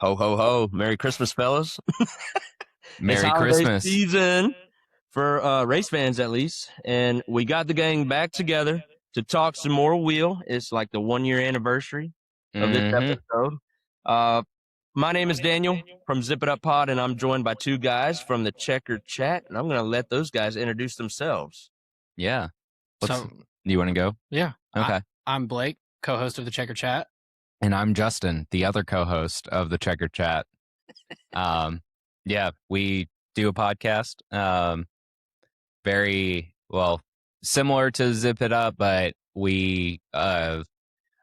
Ho, ho, ho. Merry Christmas, fellas. Merry it's Christmas. Season for race fans, at least. And we got the gang back together to talk some more wheel. It's like the 1 year anniversary of this episode. My name is Daniel from Zip It Up Pod, and I'm joined by two guys from the Checker Chat, and I'm going to let those guys introduce themselves. Yeah. So, you want to go? Yeah. Okay. I'm Blake, co-host of the Checker Chat. And I'm Justin, the other co-host of the Checker Chat. Yeah, we do a podcast. Very well, similar to Zip It Up, but we a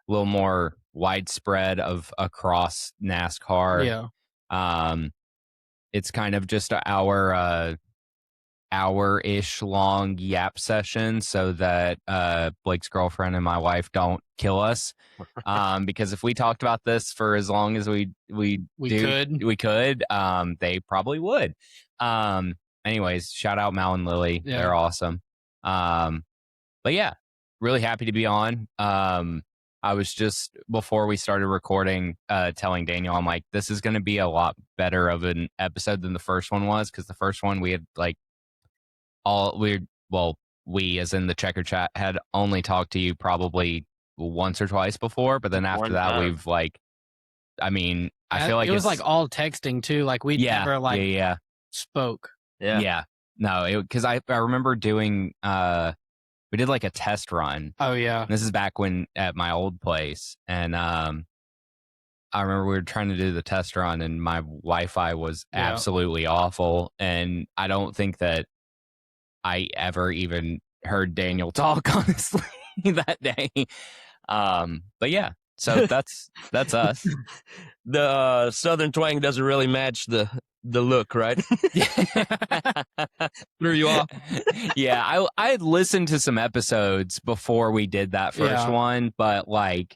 little more widespread of across NASCAR. Yeah. It's kind of just our hour-ish long yap session so that Blake's girlfriend and my wife don't kill us. Because if we talked about this for as long as we could, they probably would. Anyways, shout out Mal and Lily. Yeah. They're awesome. But yeah, really happy to be on. I was just, before we started recording, telling Daniel, I'm like, this is going to be a lot better of an episode than the first one was, because the first one we had like we as in the Checker Chat had only talked to you probably once or twice before, but then after that we've like, I mean, I feel like it was like all texting too, like we never spoke. Yeah. No, because I remember doing we did like a test run. Oh yeah. This is back when at my old place, and I remember we were trying to do the test run and my Wi-Fi was absolutely awful, and I don't think that I ever even heard Daniel talk, honestly, that day. But yeah, so that's us. The Southern twang doesn't really match the look, right? Threw you off. Yeah, I had listened to some episodes before we did that first one, but like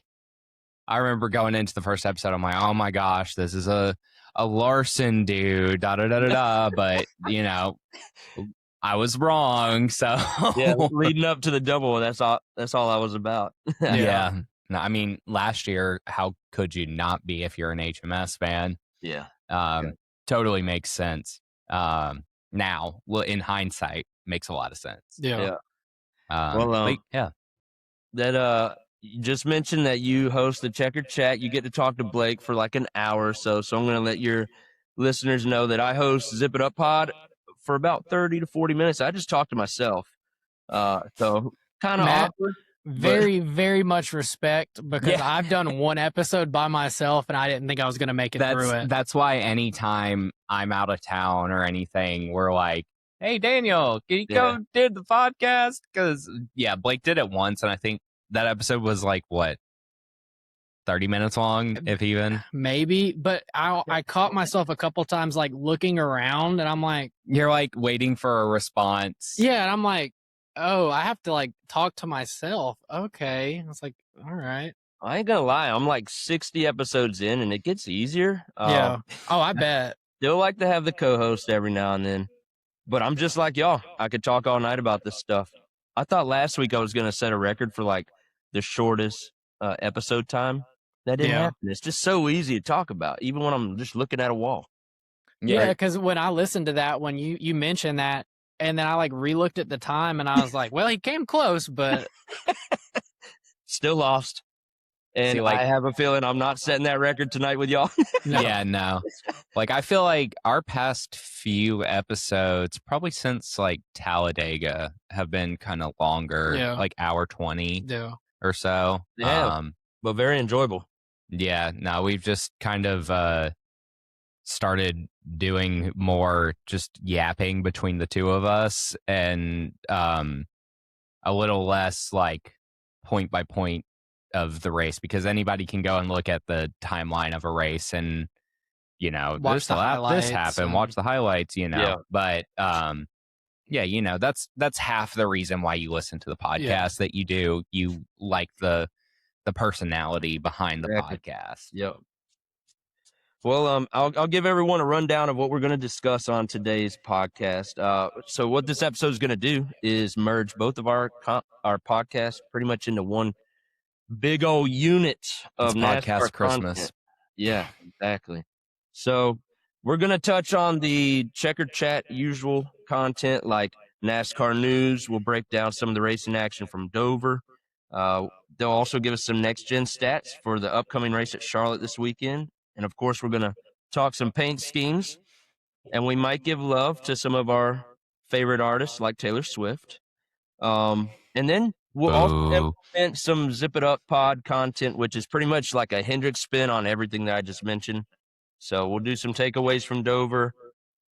I remember going into the first episode, I'm like, oh my gosh, this is a Larson dude, da da da da da. But you know, I was wrong. So yeah, leading up to the double, that's all I was about. Yeah. No, I mean, last year, how could you not be if you're an HMS fan? Yeah. Totally makes sense. Now, in hindsight, makes a lot of sense. Yeah. That you just mentioned that you host the Checker Chat. You get to talk to Blake for like an hour or so. So I'm going to let your listeners know that I host Zip It Up Pod for about 30 to 40 minutes. I just talk to myself. So kind of awkward. Very, very much respect, because I've done one episode by myself and I didn't think I was going to make it through it. That's why anytime I'm out of town or anything, we're like, hey, Daniel, can you go do the podcast? Because, Blake did it once, and I think that episode was like, what, 30 minutes long, if even? Maybe, but I caught myself a couple times like looking around, and I'm like... You're like waiting for a response. Yeah, and I'm like, oh, I have to like talk to myself. Okay. I was like, all right. I ain't gonna lie, I'm like 60 episodes in and it gets easier. Yeah. Oh, I bet. Still like to have the co-host every now and then, but I'm just like y'all. I could talk all night about this stuff. I thought last week I was gonna set a record for like the shortest episode time. That didn't happen. It's just so easy to talk about, even when I'm just looking at a wall. Yeah, because when I listened to that, when you mentioned that, and then I like re-looked at the time and I was like, well, he came close, but still lost. And I have a feeling I'm not setting that record tonight with y'all. No. Yeah, no. Like, I feel like our past few episodes, probably since like Talladega, have been kind of longer, like hour 20 or so. Yeah, but very enjoyable. Yeah, no, we've just kind of started doing more just yapping between the two of us, and a little less like point by point of the race, because anybody can go and look at the timeline of a race and, you know, this happened, watch the highlights, you know. But you know, that's half the reason why you listen to the podcast that you do. You like the personality behind the podcast. Yep. Well, I'll give everyone a rundown of what we're going to discuss on today's podcast. So what this episode is going to do is merge both of our podcasts pretty much into one big old unit of NASCAR podcast Christmas. Content. Yeah, exactly. So we're going to touch on the Checkered Chat usual content like NASCAR news. We'll break down some of the racing action from Dover. They'll also give us some next-gen stats for the upcoming race at Charlotte this weekend. And, of course, we're going to talk some paint schemes. And we might give love to some of our favorite artists like Taylor Swift. And then we'll also implement some Zip It Up pod content, which is pretty much like a Hendrick spin on everything that I just mentioned. So we'll do some takeaways from Dover.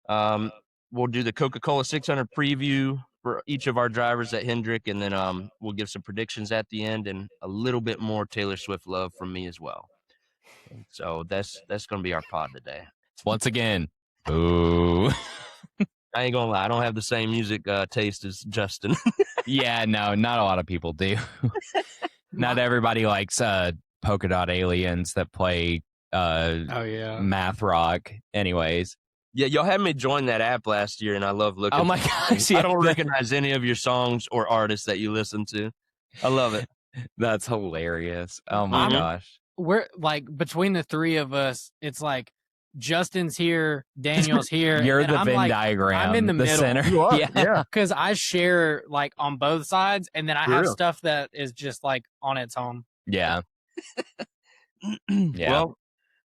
We'll do the Coca-Cola 600 preview for each of our drivers at Hendrick, and then we'll give some predictions at the end and a little bit more Taylor Swift love from me as well. And so that's going to be our pod today. Once again, boo. I ain't gonna lie, I don't have the same music taste as Justin. Yeah, no, not a lot of people do. Not everybody likes polka dot aliens that play math rock. Anyways. Yeah, y'all had me join that app last year, and I love looking. Oh my gosh! I don't recognize any of your songs or artists that you listen to. I love it. That's hilarious. Oh my gosh! We're like between the three of us, it's like Justin's here, Daniel's here. You're the Venn diagram. I'm in the middle. Center. You are, yeah, because I share like on both sides, and then I have stuff that is just like on its own. Yeah. Yeah. Well,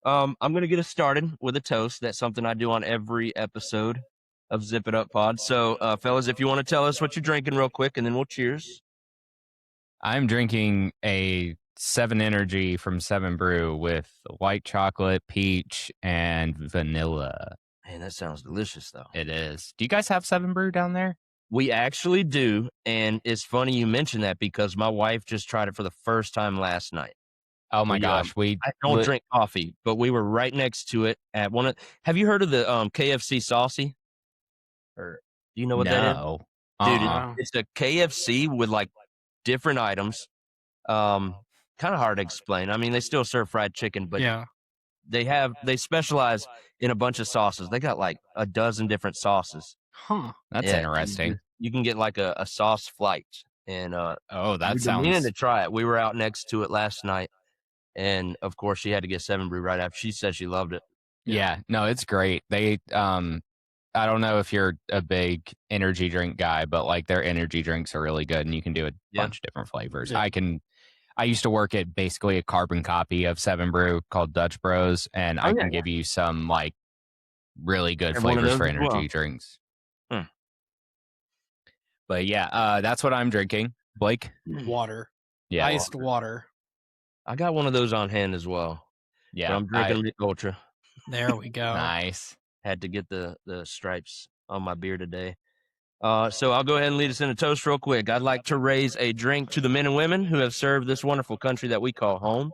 I'm going to get us started with a toast. That's something I do on every episode of Zip It Up Pod. So, fellas, if you want to tell us what you're drinking real quick, and then we'll cheers. I'm drinking a 7 Energy from 7 Brew with white chocolate, peach, and vanilla. Man, that sounds delicious, though. It is. Do you guys have 7 Brew down there? We actually do, and it's funny you mentioned that because my wife just tried it for the first time last night. Oh my gosh, I don't drink coffee, but we were right next to it at one of. Have you heard of the KFC Saucy? Or do you know what that is? Dude, it's a KFC with like different items. Kind of hard to explain. I mean, they still serve fried chicken, but they specialize in a bunch of sauces. They got like a dozen different sauces. Huh. That's interesting. You can get like a sauce flight, and that sounds. Meaning to try it. We were out next to it last night. And of course, she had to get 7 Brew right after. She said she loved it. Yeah, no, it's great. They, I don't know if you're a big energy drink guy, but like their energy drinks are really good, and you can do a bunch of different flavors. Yeah. I used to work at basically a carbon copy of 7 Brew called Dutch Bros, and I can give you some like really good flavors for energy drinks. But yeah, that's what I'm drinking. Blake? Water. Yeah, iced water. I got one of those on hand as well. Yeah, but I'm drinking the Ultra. There we go. Nice. Had to get the stripes on my beer today. So I'll go ahead and lead us in a toast real quick. I'd like to raise a drink to the men and women who have served this wonderful country that we call home.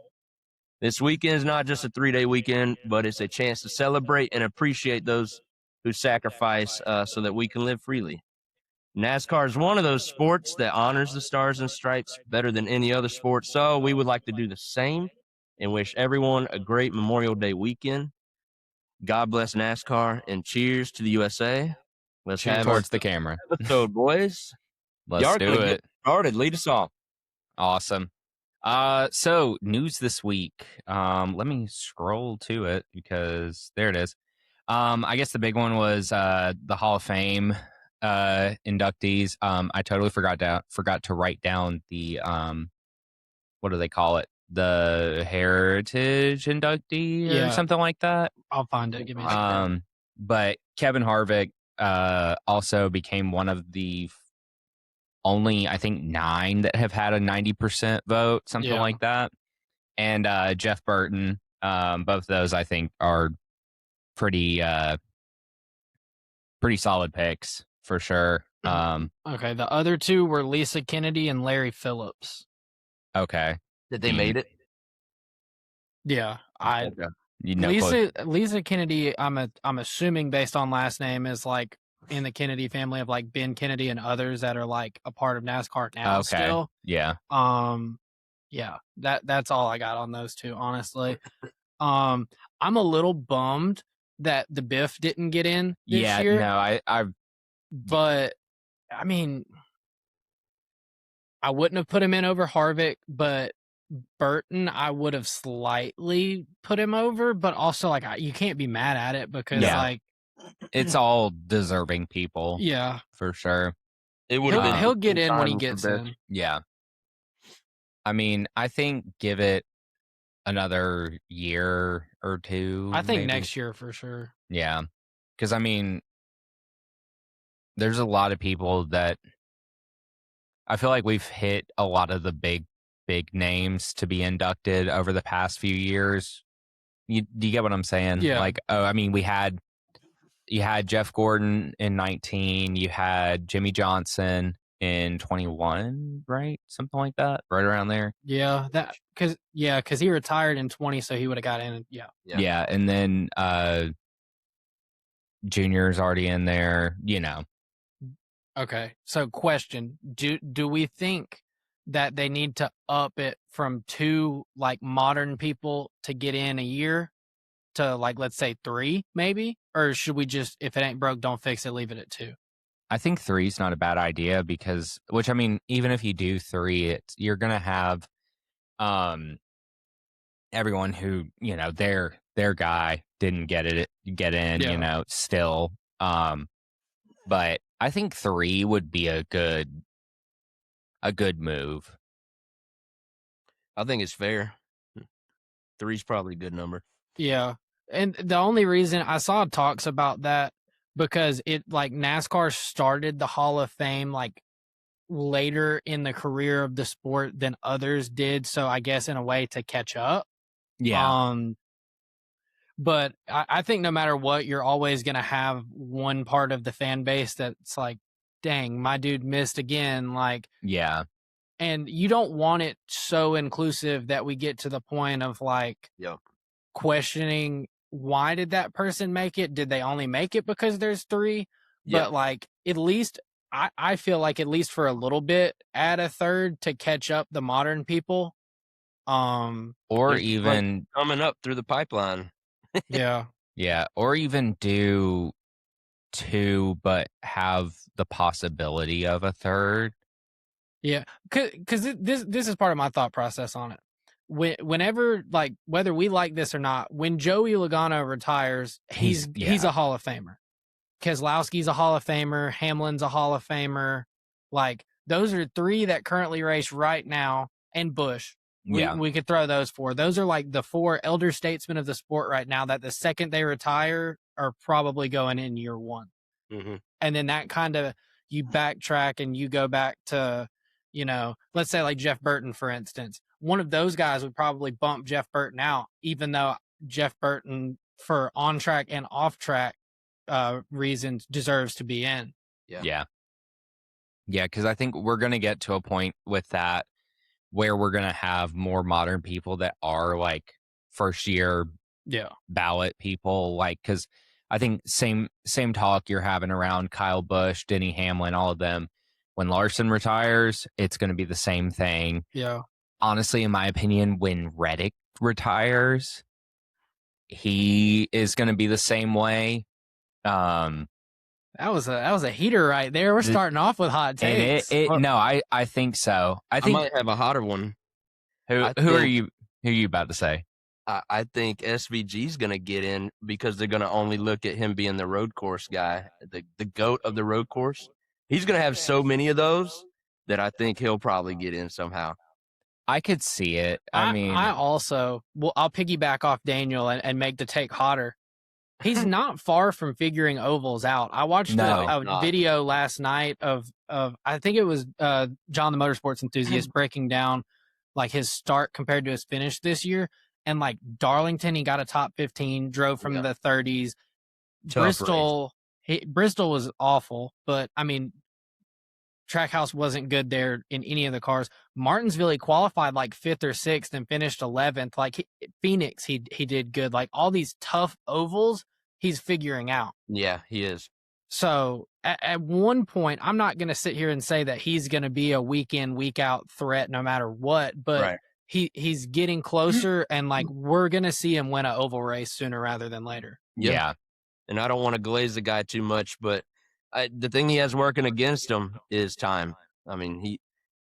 This weekend is not just a 3-day weekend, but it's a chance to celebrate and appreciate those who sacrifice so that we can live freely. NASCAR is one of those sports that honors the stars and stripes better than any other sport, so we would like to do the same and wish everyone a great Memorial Day weekend. God bless NASCAR, and cheers to the USA. Let's cheers have towards the camera. Episode, boys. Let's do it. Started. Lead us off. Awesome. So news this week. Let me scroll to it because there it is. I guess the big one was the Hall of Fame inductees. I totally forgot to write down the what do they call it? The heritage inductee or something like that. I'll find it. Give me a second. But Kevin Harvick also became one of the only, I think, 9 that have had a 90% vote, something like that. And Jeff Burton, both of those I think are pretty solid picks for sure. Okay, the other 2 were Lisa Kennedy and Larry Phillips. Okay. Did they made it? Yeah, Lisa Kennedy. I'm assuming based on last name is like in the Kennedy family of like Ben Kennedy and others that are like a part of NASCAR now. Okay. Still, yeah. Yeah. That's all I got on those 2. Honestly, I'm a little bummed that the Biff didn't get in this year. No, But I mean, I wouldn't have put him in over Harvick, but Burton, I would have slightly put him over, but also like you can't be mad at it because like it's all deserving people. Yeah, for sure. It would have been. He'll get in when he gets in. Yeah. I mean, I think give it another year or two. I think maybe. next year for sure. Yeah. Because, I mean, there's a lot of people that I feel like we've hit a lot of the big names to be inducted over the past few years. Do you get what I'm saying? Yeah. Like, I mean, you had Jeff Gordon in 19, you had Jimmy Johnson in 21, right? Something like that, right around there. Yeah, because he retired in 20, so he would have got in. Yeah, and then Junior's already in there. Okay, so question: Do we think that they need to up it from 2 like modern people to get in a year to like let's say 3 maybe, or should we just if it ain't broke don't fix it, leave it at 2? I think 3 is not a bad idea because, which I mean, even if you do 3, you're gonna have everyone who their guy didn't get in, still. But I think 3 would be a good move. I think it's fair. 3's probably a good number. Yeah. And the only reason I saw talks about that because it like NASCAR started the Hall of Fame like later in the career of the sport than others did. So I guess in a way to catch up. Yeah. But I think no matter what, you're always going to have one part of the fan base that's like, dang, my dude missed again. Like, yeah. And you don't want it so inclusive that we get to the point of like questioning why did that person make it? Did they only make it because there's 3? But like at least I feel like at least for a little bit, add a 3rd to catch up the modern people. Or even coming up through the pipeline. Yeah. Or even do 2, but have the possibility of a 3rd. Yeah, because this is part of my thought process on it. Whenever like whether we like this or not, when Joey Logano retires, he's a Hall of Famer. Keselowski's a Hall of Famer. Hamlin's a Hall of Famer. Like those are 3 that currently race right now, and Busch. We could throw those 4. Those are like the 4 elder statesmen of the sport right now that the second they retire are probably going in year 1. Mm-hmm. And then that kind of you backtrack and you go back to, let's say like Jeff Burton, for instance. One of those guys would probably bump Jeff Burton out, even though Jeff Burton for on track and off track reasons deserves to be in. Yeah. Because I think we're going to get to a point with that where we're going to have more modern people that are like first year ballot people, like, because I think same talk you're having around Kyle Busch, Denny Hamlin, all of them. When Larson retires, it's going to be the same thing. Yeah. Honestly, in my opinion, when Reddick retires, he is going to be the same way. That was a heater right there. We're starting off with hot takes. No, I think so. I might have a hotter one. Who are you about to say? I think SVG's going to get in because they're going to only look at him being the road course guy, the GOAT of the road course. He's going to have so many of those that I think he'll probably get in somehow. I could see it. I also, I'll piggyback off Daniel and make the take hotter. He's not far from figuring ovals out. I watched a video last night of I think it was John the Motorsports Enthusiast breaking down like his start compared to his finish this year. And like Darlington, he got a top 15, drove from the 30s. Bristol was awful, but I mean, Trackhouse wasn't good there in any of the cars. Martinsville, he qualified like 5th or 6th and finished 11th. Like Phoenix, he did good. Like all these tough ovals, he's figuring out. Yeah, he is. So at one point, I'm not going to sit here and say that he's going to be a week in, week out threat no matter what, but he's getting closer, and like we're going to see him win an oval race sooner rather than later. Yeah. And I don't want to glaze the guy too much, but the thing he has working against him is time. I mean,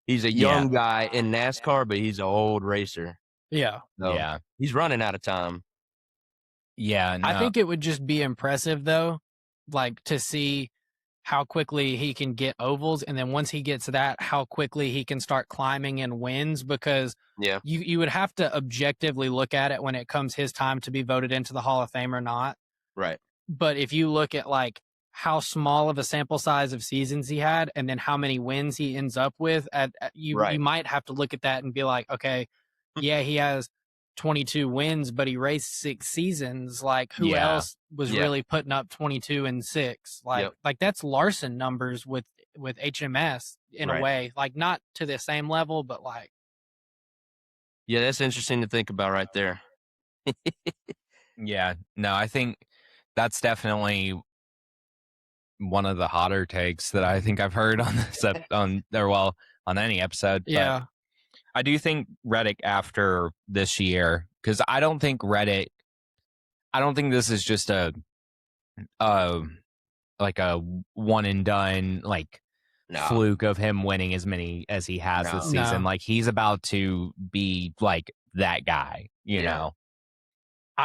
he's a young guy in NASCAR, but he's an old racer. Yeah. So he's running out of time. Yeah. No. I think it would just be impressive, though, like to see how quickly he can get ovals. And then once he gets that, how quickly he can start climbing in wins, because you would have to objectively look at it when it comes his time to be voted into the Hall of Fame or not. Right. But if you look at like how small of a sample size of seasons he had and then how many wins he ends up with, you might have to look at that and be like, okay, yeah, he has 22 wins, but he raced 6 seasons. Like who else was really putting up 22 and 6? Like that's Larson numbers with HMS in a way, like not to the same level, but like. Yeah, that's interesting to think about right there. Yeah, no, I think that's definitely one of the hotter takes that I think I've heard on this on any episode. Yeah. But I do think Reddick after this year, because I don't think this is just a like a one and done fluke of him winning as many as he has this season. Like he's about to be like that guy, you know?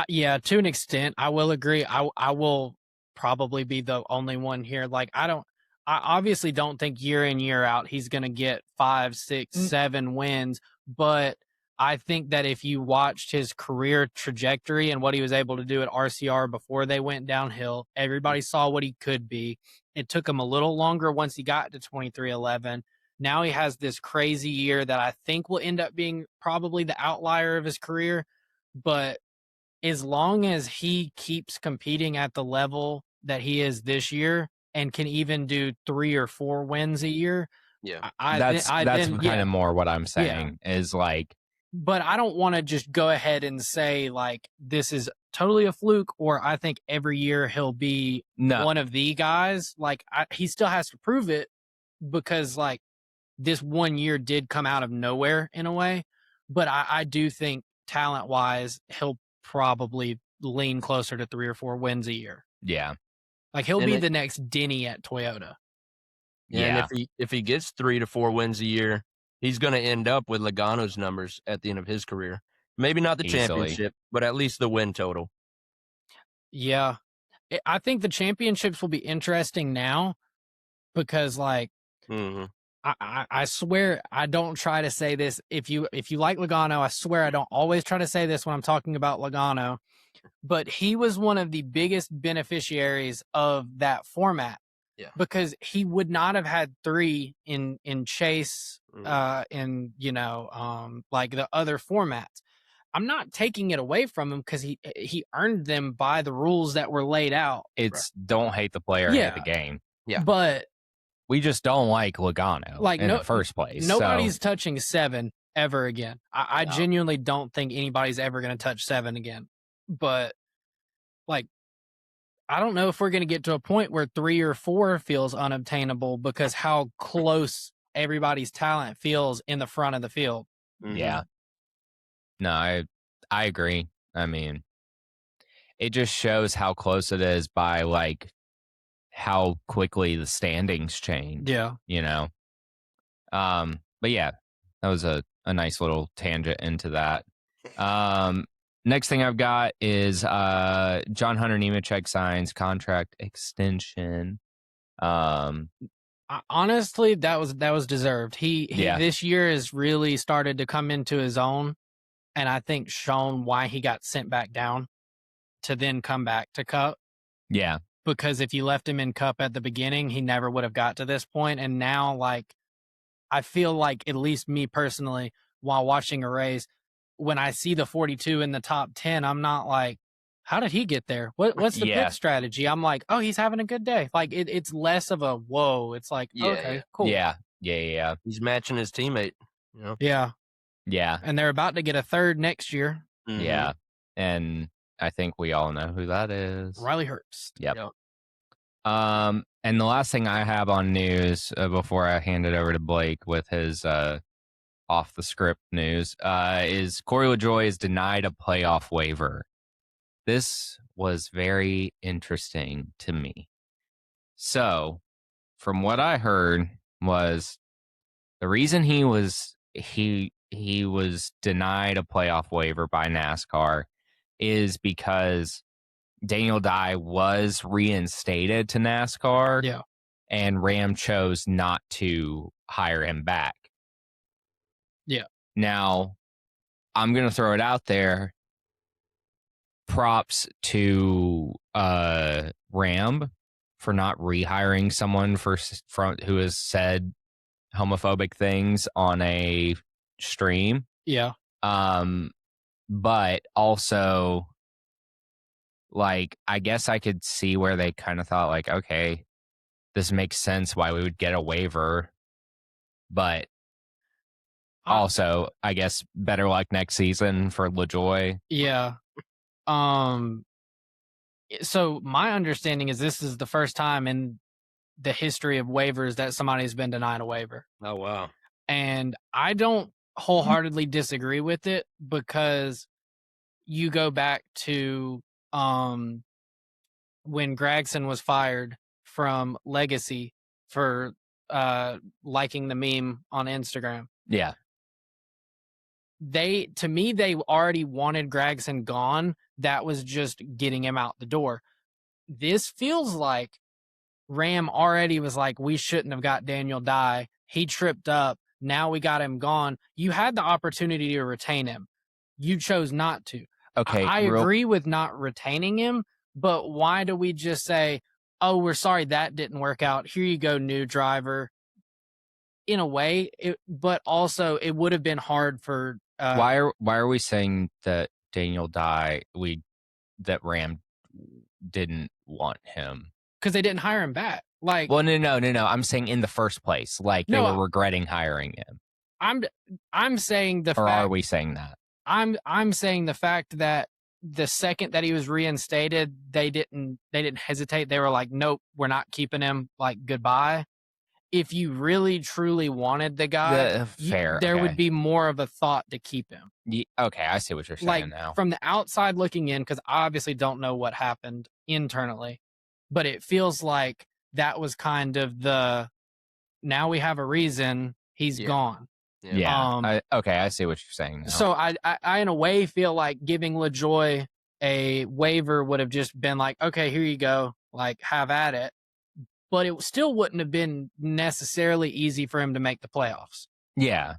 To an extent, I will agree. I will probably be the only one here. Like I obviously don't think year in, year out he's going to get 5, 6, 7 wins. But I think that if you watched his career trajectory and what he was able to do at RCR before they went downhill, everybody saw what he could be. It took him a little longer once he got to 23-11. Now he has this crazy year that I think will end up being probably the outlier of his career. But as long as he keeps competing at the level that he is this year and can even do 3 or 4 wins a year, that's kind of more what I'm saying is like. But I don't want to just go ahead and say like this is totally a fluke, or I think every year he'll be one of the guys. Like he still has to prove it, because like this one year did come out of nowhere in a way. But I do think talent wise, he'll probably lean closer to 3 or 4 wins a year. Yeah. Like he'll be the next Denny at Toyota. Yeah. And if he gets 3 to 4 wins a year, he's going to end up with Logano's numbers at the end of his career. Maybe not the championship, but at least the win total. Yeah. I think the championships will be interesting now because like, I swear I don't try to say this. If you like Logano, I swear I don't always try to say this when I'm talking about Logano, but he was one of the biggest beneficiaries of that format. Yeah. Because he would not have had 3 in Chase, in like the other formats. I'm not taking it away from him because he earned them by the rules that were laid out. It's don't hate the player, hate the game. Yeah, but we just don't like Logano in the first place. Nobody's touching 7 ever again. I genuinely don't think anybody's ever going to touch 7 again. But like, I don't know if we're going to get to a point where 3 or 4 feels unobtainable because how close everybody's talent feels in the front of the field. Yeah. No, I agree. I mean, it just shows how close it is by like how quickly the standings change. Yeah. You know? But yeah, that was a nice little tangent into that. Next thing I've got is John Hunter Nemechek signs contract extension. Honestly, that was deserved. He this year has really started to come into his own, and I think shown why he got sent back down to then come back to Cup. Yeah. Because if you left him in Cup at the beginning, he never would have got to this point. And now, like, I feel like, at least me personally, while watching a race, when I see the 42 in the top 10, I'm not like, how did he get there? What's the pit strategy? I'm like, oh, he's having a good day. Like, it's less of a whoa. It's like, okay, cool. Yeah. He's matching his teammate. You know? Yeah. And they're about to get a 3rd next year. Mm-hmm. Yeah. And I think we all know who that is. Riley Herbst. Yep. And the last thing I have on news before I hand it over to Blake with his off the script news is Corey LaJoie is denied a playoff waiver. This was very interesting to me. So, from what I heard was The reason he was denied a playoff waiver by NASCAR is because Daniel Dye was reinstated to NASCAR. Yeah. And Ram chose not to hire him back. Yeah. Now, I'm going to throw it out there. Props to Ram for not rehiring someone who has said homophobic things on a stream. Yeah. But also, like, I guess I could see where they kind of thought, like, okay, this makes sense why we would get a waiver, but also, I guess better luck next season for LaJoy. Yeah. So my understanding is this is the first time in the history of waivers that somebody's been denied a waiver. Oh, wow. And I don't wholeheartedly disagree with it, because you go back to when Gragson was fired from Legacy for liking the meme on Instagram. Yeah. They already wanted Gragson gone. That was just getting him out the door. This feels like Ram already was like, we shouldn't have got Daniel Dye. He tripped up. Now we got him gone. You had the opportunity to retain him. You chose not to. Okay. I agree with not retaining him, but why do we just say, oh, we're sorry that didn't work out. Here you go, new driver. In a way, but also it would have been hard for. Why are we saying that Daniel Dye that Ram didn't want him? Because they didn't hire him back. Like, well, no. I'm saying in the first place, like they were regretting hiring him. I'm saying or are we saying that? I'm saying the fact that the second that he was reinstated, they didn't hesitate. They were like, nope, we're not keeping him. Like, goodbye. If you really truly wanted the guy, there would be more of a thought to keep him. Okay, I see what you're saying like, now. From the outside looking in, because I obviously don't know what happened internally, but it feels like that was kind of now we have a reason he's gone. Yeah. I see what you're saying now. So I in a way feel like giving LaJoy a waiver would have just been like, okay, here you go, like, have at it. But it still wouldn't have been necessarily easy for him to make the playoffs. Yeah.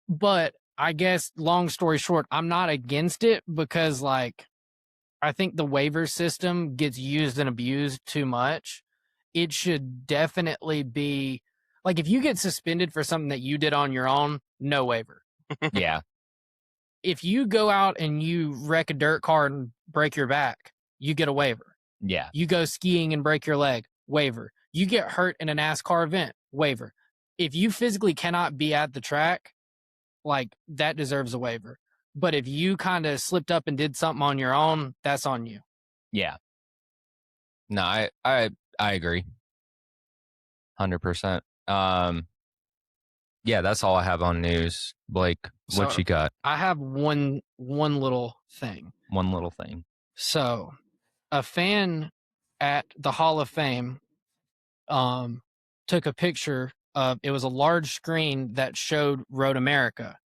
But I guess, long story short, I'm not against it, because, like, I think the waiver system gets used and abused too much. It should definitely be, like, if you get suspended for something that you did on your own, no waiver. Yeah. If you go out and you wreck a dirt car and break your back, you get a waiver. Yeah. You go skiing and break your leg, waiver. You get hurt in a NASCAR event, waiver. If you physically cannot be at the track, like, that deserves a waiver. But if you kind of slipped up and did something on your own, that's on you. Yeah. No, I agree. 100%. Yeah, that's all I have on news. Blake, what you got? I have one little thing. One little thing. So, a fan at the Hall of Fame took a picture of, it was a large screen that showed Road America,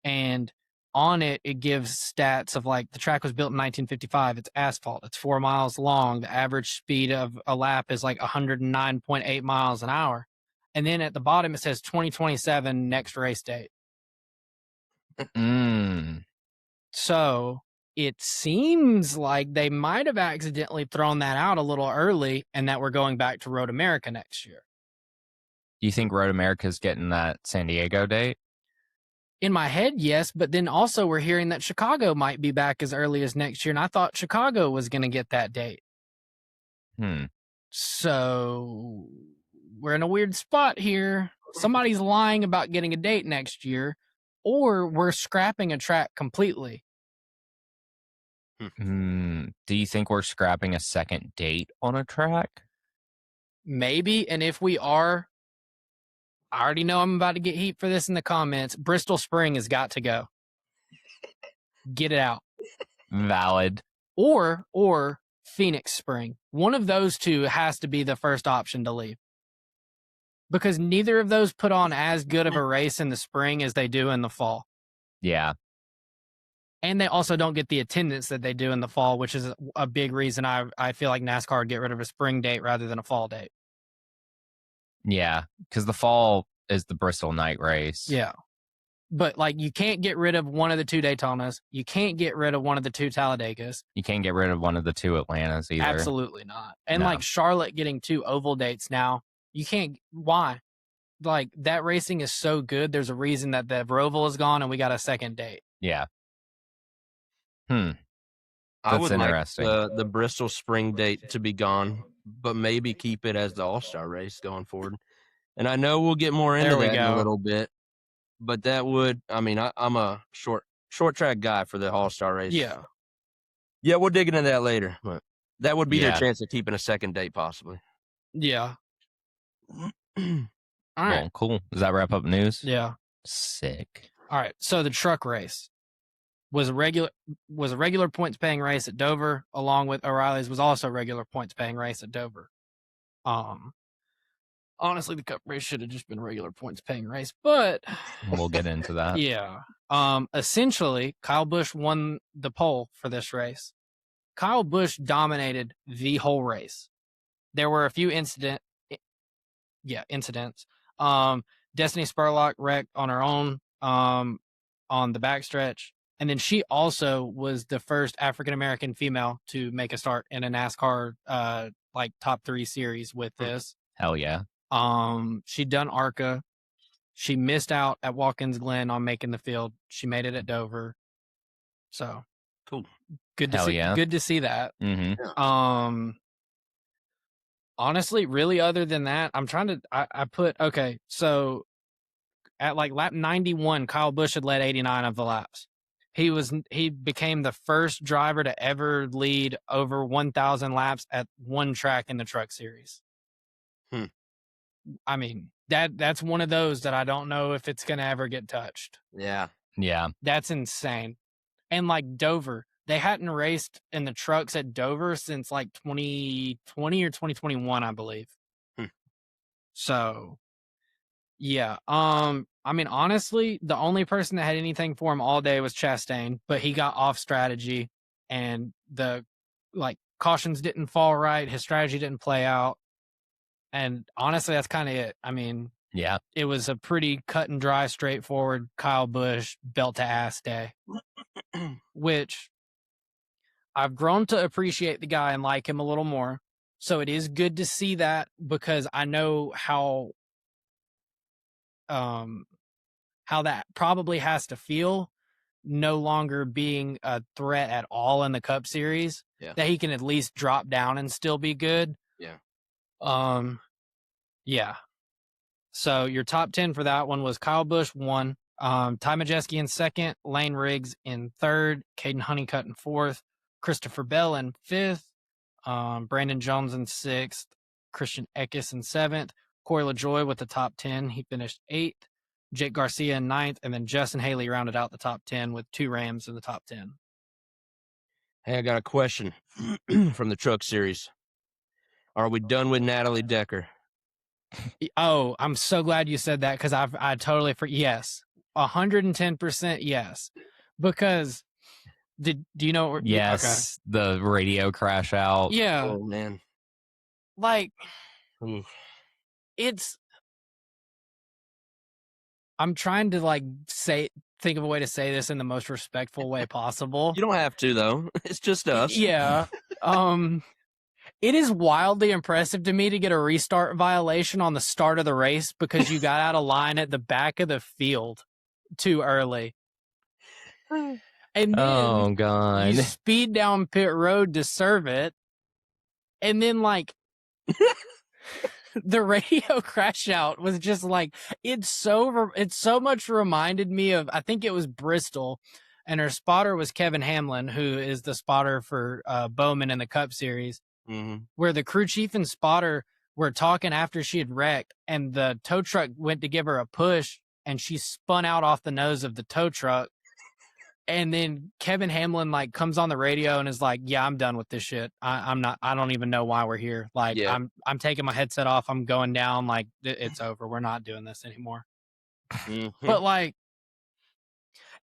and on it gives stats of, like, the track was built in 1955. It's asphalt. It's 4 miles long. The average speed of a lap is like 109.8 miles an hour. And then at the bottom, it says 2027 next race date. So it seems like they might have accidentally thrown that out a little early, and that we're going back to Road America next year. Do you think Road America's getting that San Diego date? In my head, yes, but then also we're hearing that Chicago might be back as early as next year, and I thought Chicago was going to get that date. So we're in a weird spot here. Somebody's lying about getting a date next year, or we're scrapping a track completely. Do you think we're scrapping a second date on a track? Maybe, and if we are, I already know I'm about to get heat for this in the comments. Bristol Spring has got to go. Get it out. Valid. Or Phoenix Spring. One of those two has to be the first option to leave. because neither of those put on as good of a race in the spring as they do in the fall. Yeah. And they also don't get the attendance that they do in the fall, which is a big reason I feel like NASCAR would get rid of a spring date rather than a fall date. Yeah, because the fall is the Bristol night race. Yeah. But, like, you can't get rid of one of the 2 Daytonas. You can't get rid of one of the 2 Talladegas. You can't get rid of one of the 2 Atlantas either. Absolutely not. And, like, Charlotte getting 2 oval dates now, you can't. Why? Like, that racing is so good. There's a reason that the Roval is gone and we got a second date. Yeah. I would interesting. like the Bristol spring date to be gone, but maybe keep it as the All-Star race going forward. And I know we'll get more into that in a little bit, but that would, I mean, I'm a short track guy for the All-Star race. Yeah. Yeah, we'll dig into that later, but that would be their chance of keeping a second date possibly. Yeah. All right. Well, cool. Does that wrap up news? Yeah. Sick. All right. So the truck race was a regular points paying race at Dover, along with O'Reilly's was also a regular points paying race at Dover. Honestly, the Cup race should have just been a regular points paying race, but we'll get into that. Yeah. Essentially, Kyle Busch won the pole for this race. Kyle Busch dominated the whole race. There were a few incidents. Destiny Spurlock wrecked on her own on the backstretch. And then she also was the first African-American female to make a start in a NASCAR like top 3 series with this. Hell yeah. She'd done ARCA. She missed out at Watkins Glen on making the field. She made it at Dover. So cool. Good to see. Yeah. Good to see that. Mm-hmm. Honestly, really, other than that, I'm trying to. I put okay. So at like lap 91, Kyle Busch had led 89 of the laps. He became the first driver to ever lead over 1,000 laps at one track in the Truck Series. I mean, that's one of those that I don't know if it's going to ever get touched. Yeah. Yeah. That's insane. And like Dover, they hadn't raced in the trucks at Dover since like 2020 or 2021, I believe. So, yeah. I mean, honestly, the only person that had anything for him all day was Chastain, but he got off strategy and the cautions didn't fall right. His strategy didn't play out. And honestly, that's kind of it. I mean, yeah, it was a pretty cut and dry, straightforward Kyle Busch belt to ass day, which I've grown to appreciate the guy and like him a little more. So it is good to see that because I know how that probably has to feel no longer being a threat at all in the Cup Series. Yeah. That he can at least drop down and still be good. Yeah. Yeah. So your top 10 for that one was Kyle Busch 1, Ty Majeski in 2nd, Lane Riggs in 3rd, Caden Honeycutt in 4th, Christopher Bell in 5th, Brandon Jones in 6th, Christian Eckes in 7th, Corey LaJoie with the top 10. He finished 8th, Jake Garcia in 9th, and then Justin Haley rounded out the top 10 with 2 Rams in the top 10. Hey, I got a question from the Truck Series. Are we done with Natalie Decker? Oh, I'm so glad you said that because I totally forgot. Yes, 110% yes. Because do you know? Yes, okay. The radio crash out. Yeah. Oh man. Like, Oof. I'm trying to think of a way to say this in the most respectful way possible. You don't have to though. It's just us. Yeah. It is wildly impressive to me to get a restart violation on the start of the race because you got out of line at the back of the field too early. And then God, you speed down pit road to serve it. And then the radio crash out was just it so much reminded me of, I think it was Bristol, and her spotter was Kevin Hamlin, who is the spotter for Bowman in the Cup Series. Mm-hmm. Where the crew chief and spotter were talking after she had wrecked, and the tow truck went to give her a push, and she spun out off the nose of the tow truck And then Kevin Hamlin like comes on the radio and is like, "Yeah, I'm done with this shit. I'm not. I don't even know why we're here. Like, I'm taking my headset off. I'm going down. Like, it's over. We're not doing this anymore." But like,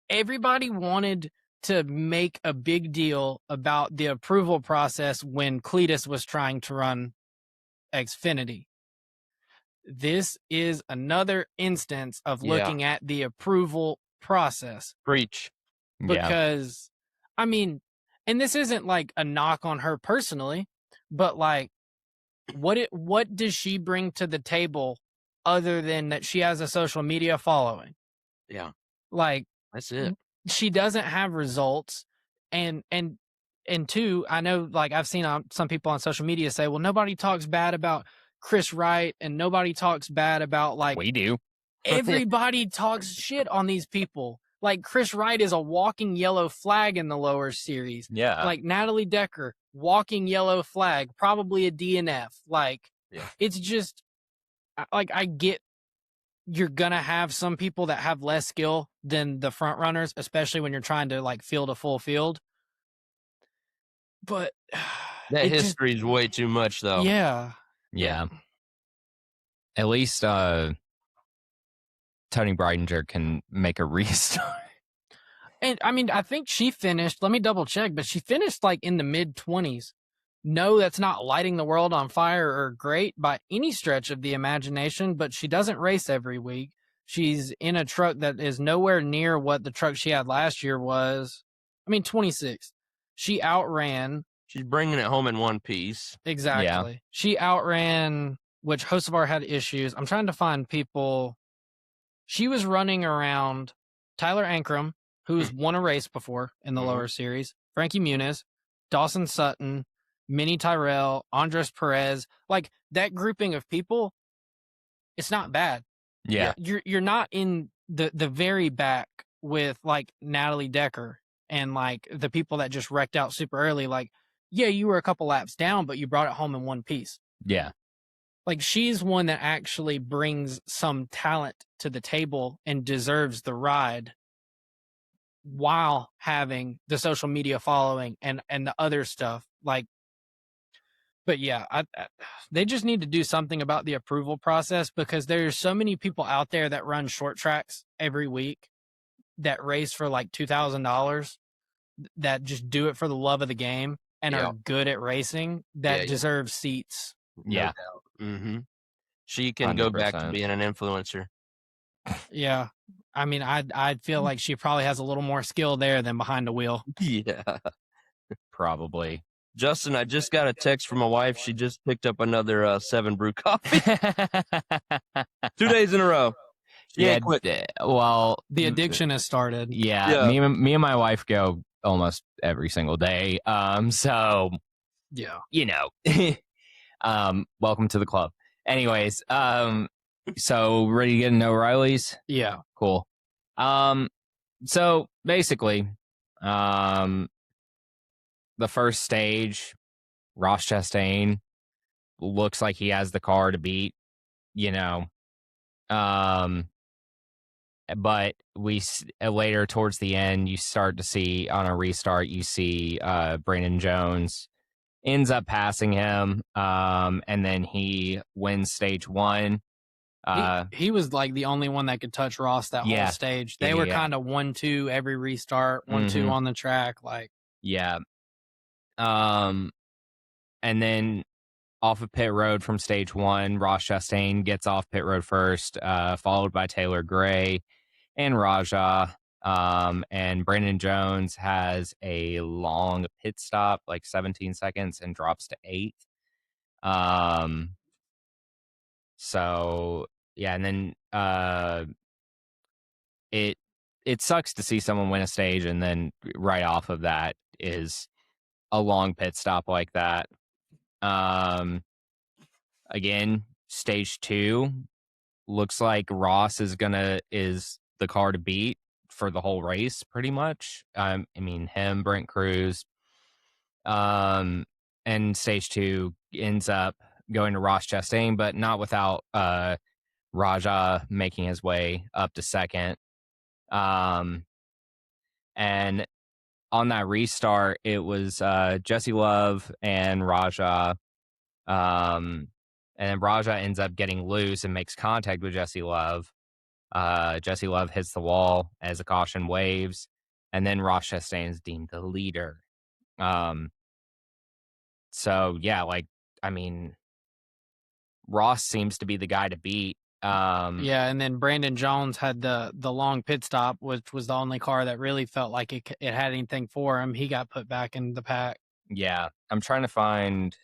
everybody wanted to make a big deal about the approval process when Cletus was trying to run Xfinity. This is another instance of looking at the approval process. Preach. Because, I mean, and this isn't like a knock on her personally, but like, what does she bring to the table other than that she has a social media following? Yeah. Like, that's it. She doesn't have results. And two, I know, like, I've seen some people on social media say, well, nobody talks bad about Chris Wright and nobody talks bad about, like, we do. Everybody talks shit on these people. Like, Chris Wright is a walking yellow flag in the lower series. Yeah. Like, Natalie Decker, walking yellow flag, probably a DNF. Like, it's just, like, I get you're going to have some people that have less skill than the front runners, especially when you're trying to, like, field a full field. But that history is way too much, though. Yeah. Yeah. At least Tony Breidinger can make a restart. And I mean, I think she finished, let me double check, but she finished like in the mid 20s. No, that's not lighting the world on fire or great by any stretch of the imagination, but she doesn't race every week. She's in a truck that is nowhere near what the truck she had last year was. I mean, 26. She outran. She's bringing it home in one piece. Exactly. Yeah. She outran, which Hocevar had issues. I'm trying to find people. She was running around Tyler Ankrum, who's won a race before in the lower series, Frankie Muniz, Dawson Sutton, Minnie Tyrell, Andres Perez. Like, that grouping of people, it's not bad. Yeah. You're not in the very back with, like, Natalie Decker and, like, the people that just wrecked out super early. Like, yeah, you were a couple laps down, but you brought it home in one piece. Yeah. Like, she's one that actually brings some talent to the table and deserves the ride while having the social media following and the other stuff. Like, but yeah, they just need to do something about the approval process, because there's so many people out there that run short tracks every week that race for like $2,000 that just do it for the love of the game and are good at racing that deserve seats. Yeah. No She can 100%. Go back to being an influencer. Yeah. I mean, I'd feel like she probably has a little more skill there than behind the wheel. Yeah. Probably. Justin, I just got a text from my wife. She just picked up another 7 brew coffee. 2 days in a row. Yeah, well, the addiction has started. Yeah. Me and my wife go almost every single day. So yeah, you know, welcome to the club. Anyways, so ready to get into O'Reilly's? Yeah. Cool. So basically, the first stage, Ross Chastain looks like he has the car to beat, you know. But we later towards the end, you start to see on a restart, you see Brandon Jones ends up passing him, and then he wins stage 1. He was like the only one that could touch Ross that whole stage. They were kind of 1-2 every restart, 1-2 on the track, like. Yeah. And then off of pit road from stage 1, Ross Chastain gets off pit road first, followed by Taylor Gray and Raja. And Brandon Jones has a long pit stop, like 17 seconds, and drops to 8th. So yeah, and then it sucks to see someone win a stage and then right off of that is a long pit stop like that. Again, stage 2 looks like Ross is the car to beat for the whole race, pretty much. I mean, him, Brent Cruz. And stage 2 ends up going to Ross Chastain, but not without Raja making his way up to second. And on that restart, it was Jesse Love and Raja. And then Raja ends up getting loose and makes contact with Jesse Love. Jesse Love hits the wall as a caution waves, and then Ross Chastain is deemed the leader. So yeah, like, I mean, Ross seems to be the guy to beat. Yeah, and then Brandon Jones had the long pit stop, which was the only car that really felt like it had anything for him. He got put back in the pack. Yeah, I'm trying to find.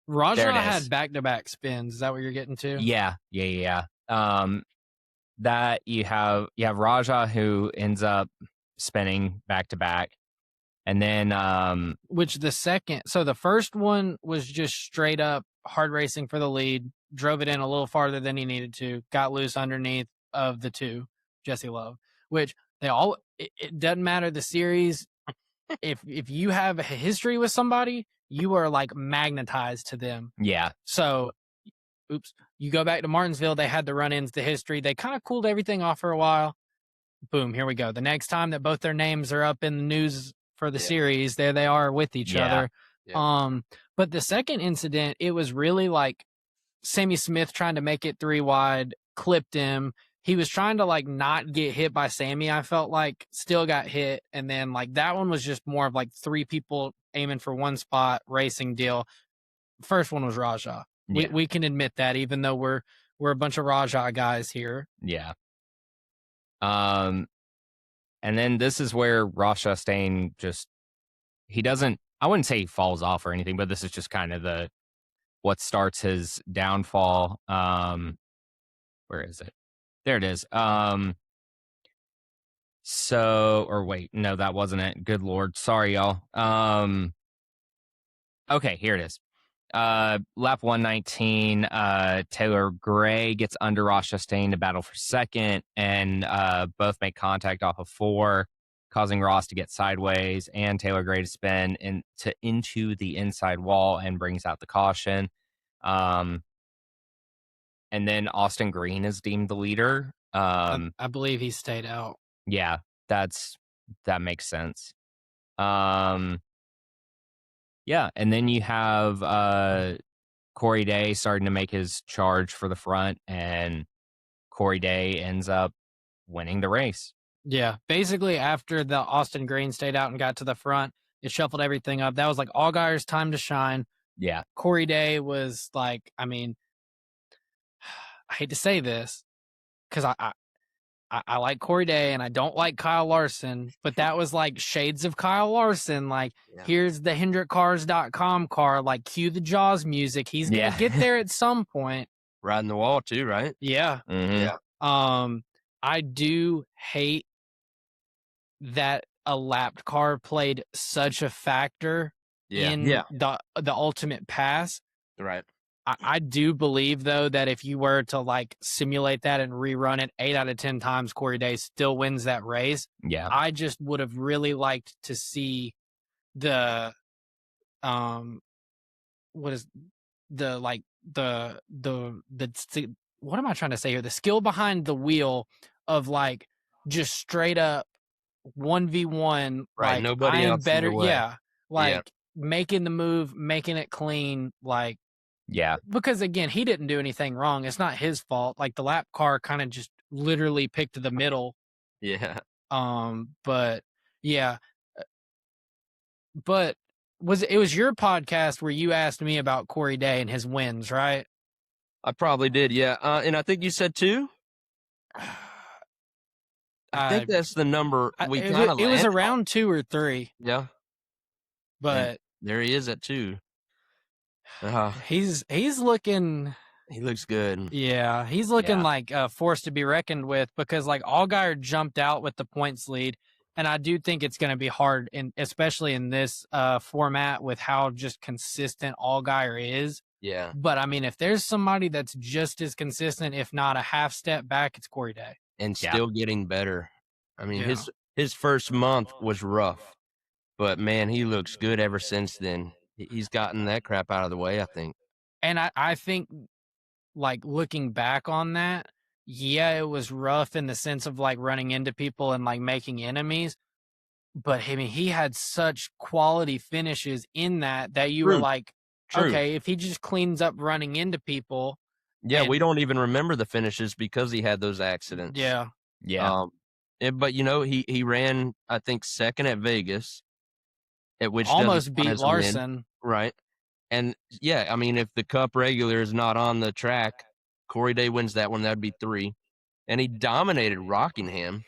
Raja had back-to-back spins. Is that what you're getting to? Yeah. That you have Raja, who ends up spinning back-to-back. And then which the first one was just straight up hard racing for the lead, drove it in a little farther than he needed to, got loose underneath of the two, Jesse Love, which it doesn't matter the series. If you have a history with somebody, you are like magnetized to them. Yeah. So, you go back to Martinsville, they had the run-ins, the history. They kind of cooled everything off for a while. Boom, here we go. The next time that both their names are up in the news for the series, there they are with each other. Yeah. But the second incident, it was really like Sammy Smith trying to make it 3 wide, clipped him. He was trying to like not get hit by Sammy, I felt like, still got hit. And then like that one was just more of like 3 people aiming for one spot racing deal. First one was Raja. Yeah. We can admit that, even though we're a bunch of Raja guys here. Yeah. And then this is where Ross Chastain I wouldn't say he falls off or anything, but this is just kind of what starts his downfall. Where is it? There it is. Wait, no, that wasn't it. Good Lord. Sorry, y'all. Okay, here it is. Lap 119, Taylor Gray gets under Ross Chastain to battle for second, and both make contact off of 4, causing Ross to get sideways and Taylor Gray to spin into the inside wall and brings out the caution. And then Austin Green is deemed the leader. I believe he stayed out. Yeah, that makes sense. Yeah, and then you have Corey Day starting to make his charge for the front, and Corey Day ends up winning the race. Yeah, basically after the Austin Green stayed out and got to the front, it shuffled everything up. That was like Allgaier's time to shine. Yeah. Corey Day was like, I mean, I hate to say this because I like Corey Day and I don't like Kyle Larson, but that was like shades of Kyle Larson. Like, here's the HendrickCars.com car, like cue the Jaws music. He's going to get there at some point. Riding the wall too, right? Yeah. Mm-hmm. Yeah. I do hate that a lapped car played such a factor in the ultimate pass. Right. I do believe, though, that if you were to like simulate that and rerun it 8 out of 10 times, Corey Day still wins that race. Yeah. I just would have really liked to see the what is the like the what am I trying to say here? The skill behind the wheel of like just straight up 1v1. Right. Like, nobody I am else better. Yeah. Like making the move, making it clean. Like, yeah. Because again, he didn't do anything wrong. It's not his fault. Like the lap car kind of just literally picked the middle. Yeah. But yeah. But it was your podcast where you asked me about Corey Day and his wins, right? I probably did, yeah. And I think you said 2. I think that's the number we kind of. It was around 2 or 3. Yeah. But and there he is at 2. He's looking. He looks good. Yeah, he's looking like a force to be reckoned with, because like Allgaier jumped out with the points lead, and I do think it's going to be hard, especially in this format with how just consistent Allgaier is. Yeah. But I mean, if there's somebody that's just as consistent, if not a half step back, it's Corey Day, and still getting better. I mean, his first month was rough, but man, he looks good ever since then. He's gotten that crap out of the way, I think. And I think, like, looking back on that, it was rough in the sense of, like, running into people and, like, making enemies. But I mean, he had such quality finishes in that you were True. like, True. okay, if he just cleans up running into people. Yeah, we don't even remember the finishes because he had those accidents. Yeah. But he ran, I think, second at Vegas, at which almost doesn't count beat as a win, Larson. right? And yeah, I mean, if the Cup regular is not on the track, Corey Day wins that one. That'd be 3, and he dominated Rockingham,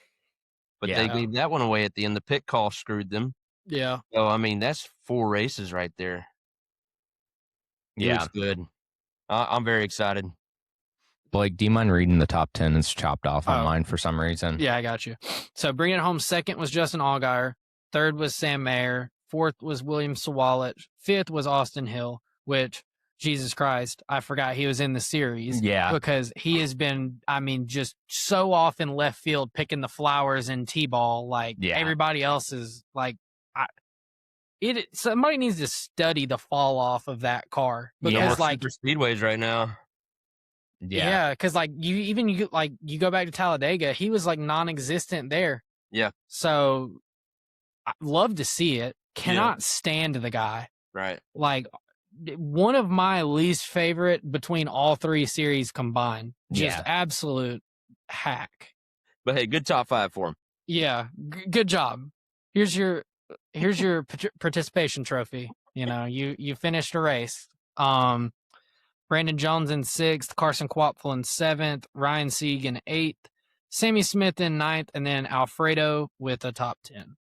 but they gave that one away at the end. The pit call screwed them. Yeah. So I mean, that's 4 races right there. It was good. I'm very excited. Blake, do you mind reading the top 10? It's chopped off on mine for some reason. Yeah, I got you. So bringing it home, second was Justin Allgaier. Third was Sam Mayer. Fourth was William Sawalich. Fifth was Austin Hill, which, Jesus Christ, I forgot he was in the series. Yeah. Because he has been, I mean, just so off in left field picking the flowers in T-ball. Like, everybody else is like, somebody needs to study the fall off of that car. Because, like, super speedways right now. Yeah, because like you go back to Talladega, he was like non-existent there. Yeah. So I love to see it. Cannot stand the guy. Right. Like one of my least favorite between all 3 series combined. Just absolute hack. But hey, good top 5 for him. Yeah, good job. Here's your participation trophy. You know, you finished a race. Brandon Jones in 6th, Carson Kvapil in 7th, Ryan Sieg in 8th, Sammy Smith in 9th, and then Alfredo with a top 10.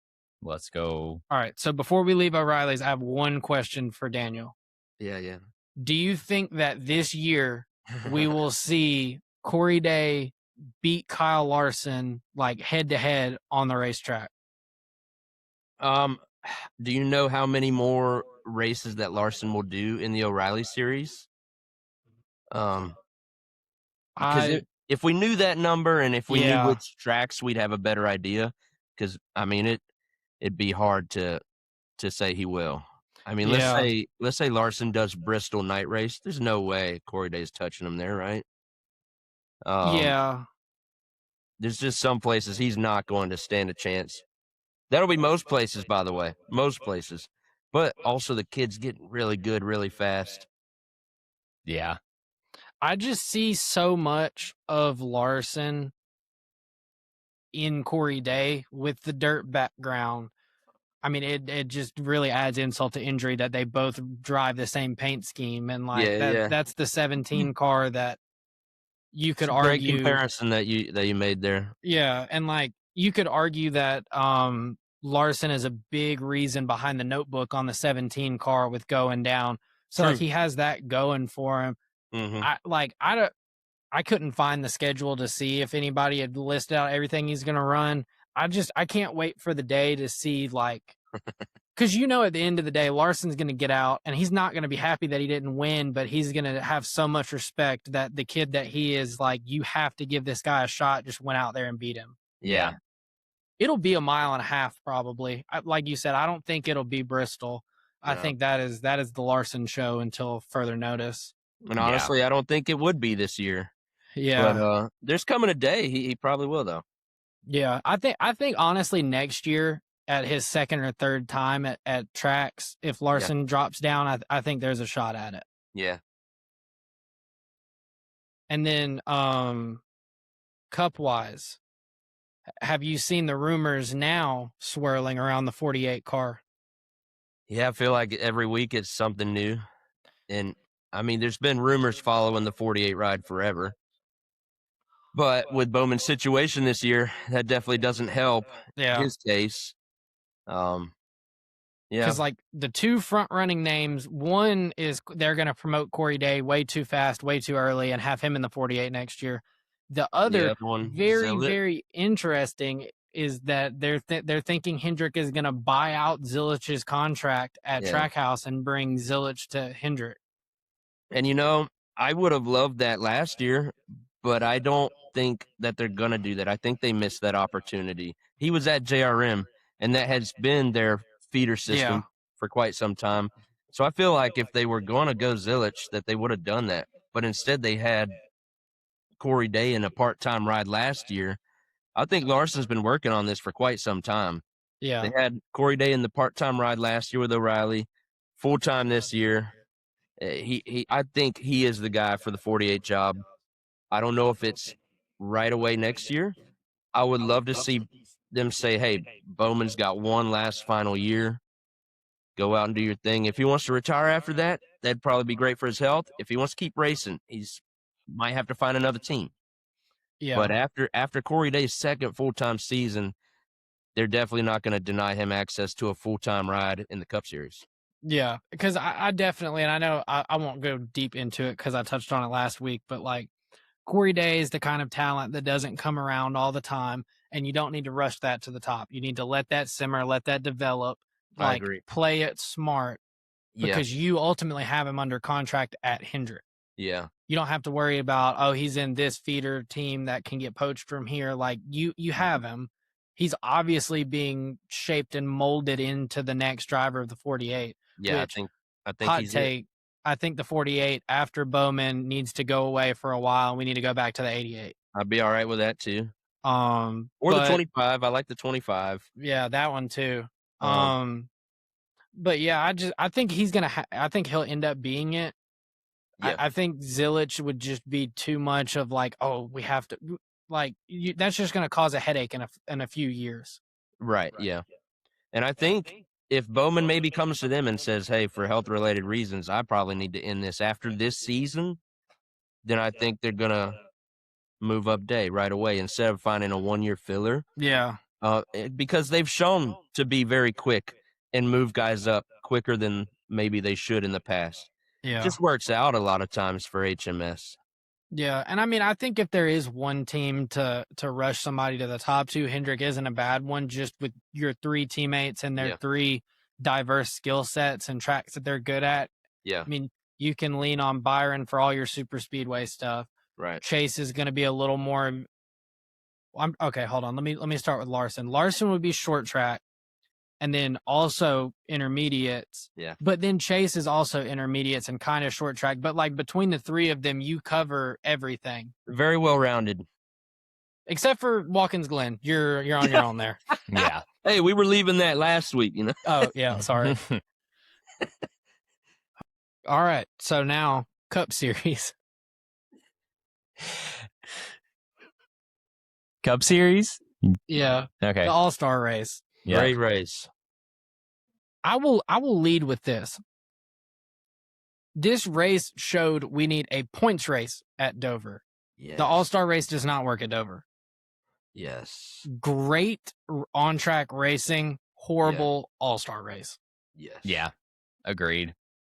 Let's go. All right, so before we leave O'Reilly's, I have one question for Daniel. Yeah. Do you think that this year we will see Corey Day beat Kyle Larson like head-to-head on the racetrack? Do you know how many more races that Larson will do in the O'Reilly series? Because if we knew that number and if we knew which tracks, we'd have a better idea. Because I mean, it'd be hard to say he will. I mean, let's say Larson does Bristol night race. There's no way Corey Day's touching him there, right? There's just some places he's not going to stand a chance. That'll be most places, by the way, most places. But also the kid's getting really good really fast. Yeah. I just see so much of Larson in Corey Day with the dirt background. I mean, it just really adds insult to injury that they both drive the same paint scheme. And like that's the 17 car that you could argue. Great comparison that you made there. Yeah. And like you could argue that Larson is a big reason behind the notebook on the 17 car with going down. So like he has that going for him. Mm-hmm. I couldn't find the schedule to see if anybody had listed out everything he's going to run. I can't wait for the day to see like, because at the end of the day, Larson's going to get out and he's not going to be happy that he didn't win, but he's going to have so much respect that the kid that he is, like, you have to give this guy a shot, just went out there and beat him. Yeah. It'll be a mile and a half probably. Like you said, I don't think it'll be Bristol. No. I think that is the Larson show until further notice. And honestly, I don't think it would be this year. Yeah. But there's coming a day he probably will though. Yeah. I think honestly next year at his second or third time at tracks, if Larson drops down, I think there's a shot at it. Yeah. And then cup wise, have you seen the rumors now swirling around the 48 car? Yeah, I feel like every week it's something new. And I mean, there's been rumors following the 48 ride forever. But with Bowman's situation this year, that definitely doesn't help his case. Because like the two front running names, one is they're going to promote Corey Day way too fast, way too early, and have him in the 48 next year. The other very interesting is that they're thinking Hendrick is going to buy out Zilich's contract at Trackhouse and bring Zilich to Hendrick. And I would have loved that last year, but I don't think that they're going to do that. I think they missed that opportunity. He was at JRM, and that has been their feeder system for quite some time. So I feel like if they were going to go Zilich, that they would have done that. But instead they had Corey Day in a part-time ride last year. I think Larson's been working on this for quite some time. Yeah. They had Corey Day in the part-time ride last year with O'Reilly, full-time this year. I think he is the guy for the 48 job. I don't know if it's right away next year. I would love to see them say, hey, Bowman's got one last final year. Go out and do your thing. If he wants to retire after that, that'd probably be great for his health. If he wants to keep racing, he's might have to find another team. Yeah. But after Corey Day's second full-time season, they're definitely not going to deny him access to a full-time ride in the Cup Series. Yeah, because I definitely, and I know I won't go deep into it because I touched on it last week, but like Corey Day is the kind of talent that doesn't come around all the time, and you don't need to rush that to the top. You need to let that simmer, let that develop, I agree. play it smart, because you ultimately have him under contract at Hendrick. Yeah. You don't have to worry about, oh, he's in this feeder team that can get poached from here. Like you have him. He's obviously being shaped and molded into the next driver of the 48. Yeah, which, I think hot he's take. it. I think the 48 after Bowman needs to go away for a while. We need to go back to the 88. I'd be all right with that too. Or the 25. I like the 25. Yeah, that one too. But yeah, I think he's gonna. I think he'll end up being it. Yeah. I think Zilich would just be too much of like, oh, we have to that's just gonna cause a headache in a few years. Right. Yeah. And I think if Bowman maybe comes to them and says, hey, for health-related reasons, I probably need to end this after this season, then I think they're going to move up Day right away instead of finding a one-year filler. Yeah. Because they've shown to be very quick and move guys up quicker than maybe they should in the past. Yeah. It just works out a lot of times for HMS. Yeah, and I mean, I think if there is one team to rush somebody to the top to, Hendrick isn't a bad one, just with your three teammates and their three diverse skill sets and tracks that they're good at. Yeah. I mean, you can lean on Byron for all your super speedway stuff. Right. Chase is going to be a little more. Okay, hold on. Let me start with Larson. Larson would be short track, and then also intermediates. Yeah. But then Chase is also intermediates and kind of short track. But like between the three of them, you cover everything. Very well rounded. Except for Watkins Glen. You're on your own there. Yeah. Hey, we were leaving that last week, you know. Oh, yeah, sorry. All right. So now Cup Series. Cup Series? Yeah. Okay. The All-Star race. Yeah. Great race. I will lead with this. This race showed we need a points race at Dover. Yes. The All-Star race does not work at Dover. Yes. Great on-track racing, horrible All-Star race. Yes. Yeah. Agreed.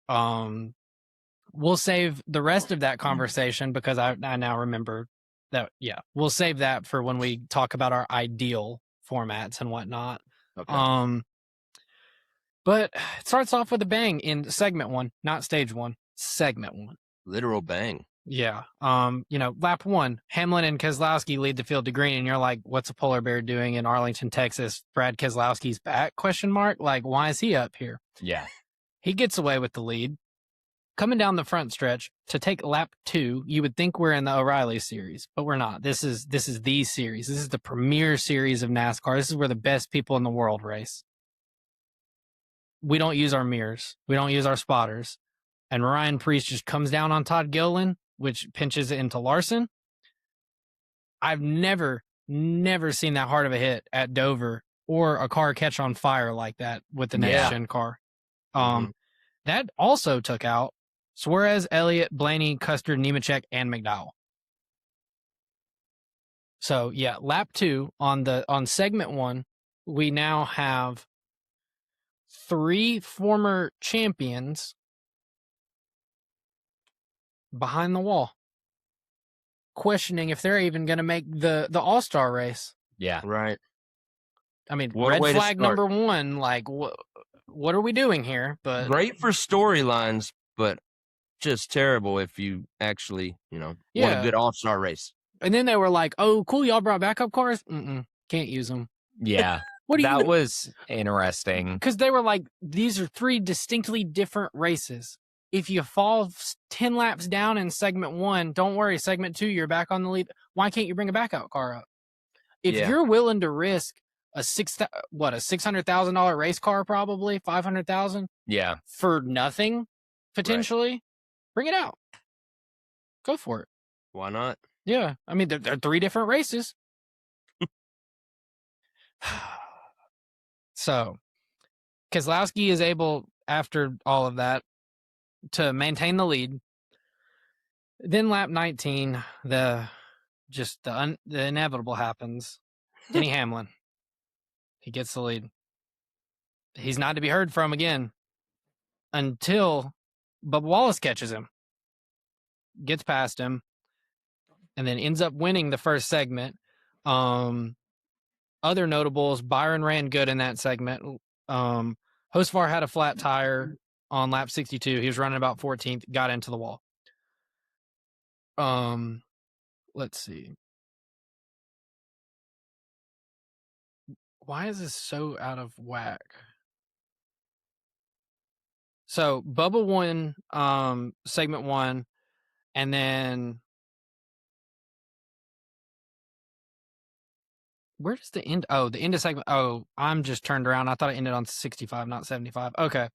We'll save the rest of that conversation because I now remember that. Yeah, we'll save that for when we talk about our ideal formats and whatnot. Okay. But it starts off with a bang in segment one, not stage one, segment one. Literal bang. Yeah. Lap one, Hamlin and Keselowski lead the field to green, and you're like, what's a polar bear doing in Arlington, Texas? Brad Keselowski's back? ? Like, why is he up here? Yeah. He gets away with the lead. Coming down the front stretch to take lap 2, you would think we're in the O'Reilly series, but we're not. This is the series. This is the premier series of NASCAR. This is where the best people in the world race. We don't use our mirrors. We don't use our spotters. And Ryan Preece just comes down on Todd Gilliland, which pinches it into Larson. I've never seen that hard of a hit at Dover or a car catch on fire like that with the next gen car. That also took out Suarez, Elliott, Blaney, Custer, Nemechek, and McDowell. So yeah, lap 2 on segment 1, we now have 3 former champions behind the wall, questioning if they're even going to make the All-Star race. Yeah. Right. I mean, What red flag number 1, like what are we doing here? But great for storylines, but just terrible if you actually, want a good All-Star race. And then they were like, "Oh, cool, y'all brought backup cars? Can't use them." Yeah. That was interesting. Because they were like, these are 3 distinctly different races. If you fall 10 laps down in segment 1, don't worry, segment 2, you're back on the lead. Why can't you bring a backup car up? If you're willing to risk a $600,000 race car, probably $500,000. Yeah, for nothing potentially. Right. Bring it out. Go for it. Why not? Yeah, I mean they're 3 different races. So Keselowski is able, after all of that, to maintain the lead. Then lap 19, the inevitable happens. Denny Hamlin, he gets the lead. He's not to be heard from again until Bubba Wallace catches him, gets past him, and then ends up winning the first segment. Other notables, Byron ran good in that segment. Hosvar had a flat tire on lap 62. He was running about 14th, got into the wall. Let's see. Why is this so out of whack? So Bubba won segment 1, and then where does the end? Oh, the end of segment. Oh, I'm just turned around. I thought it ended on 65, not 75. Okay.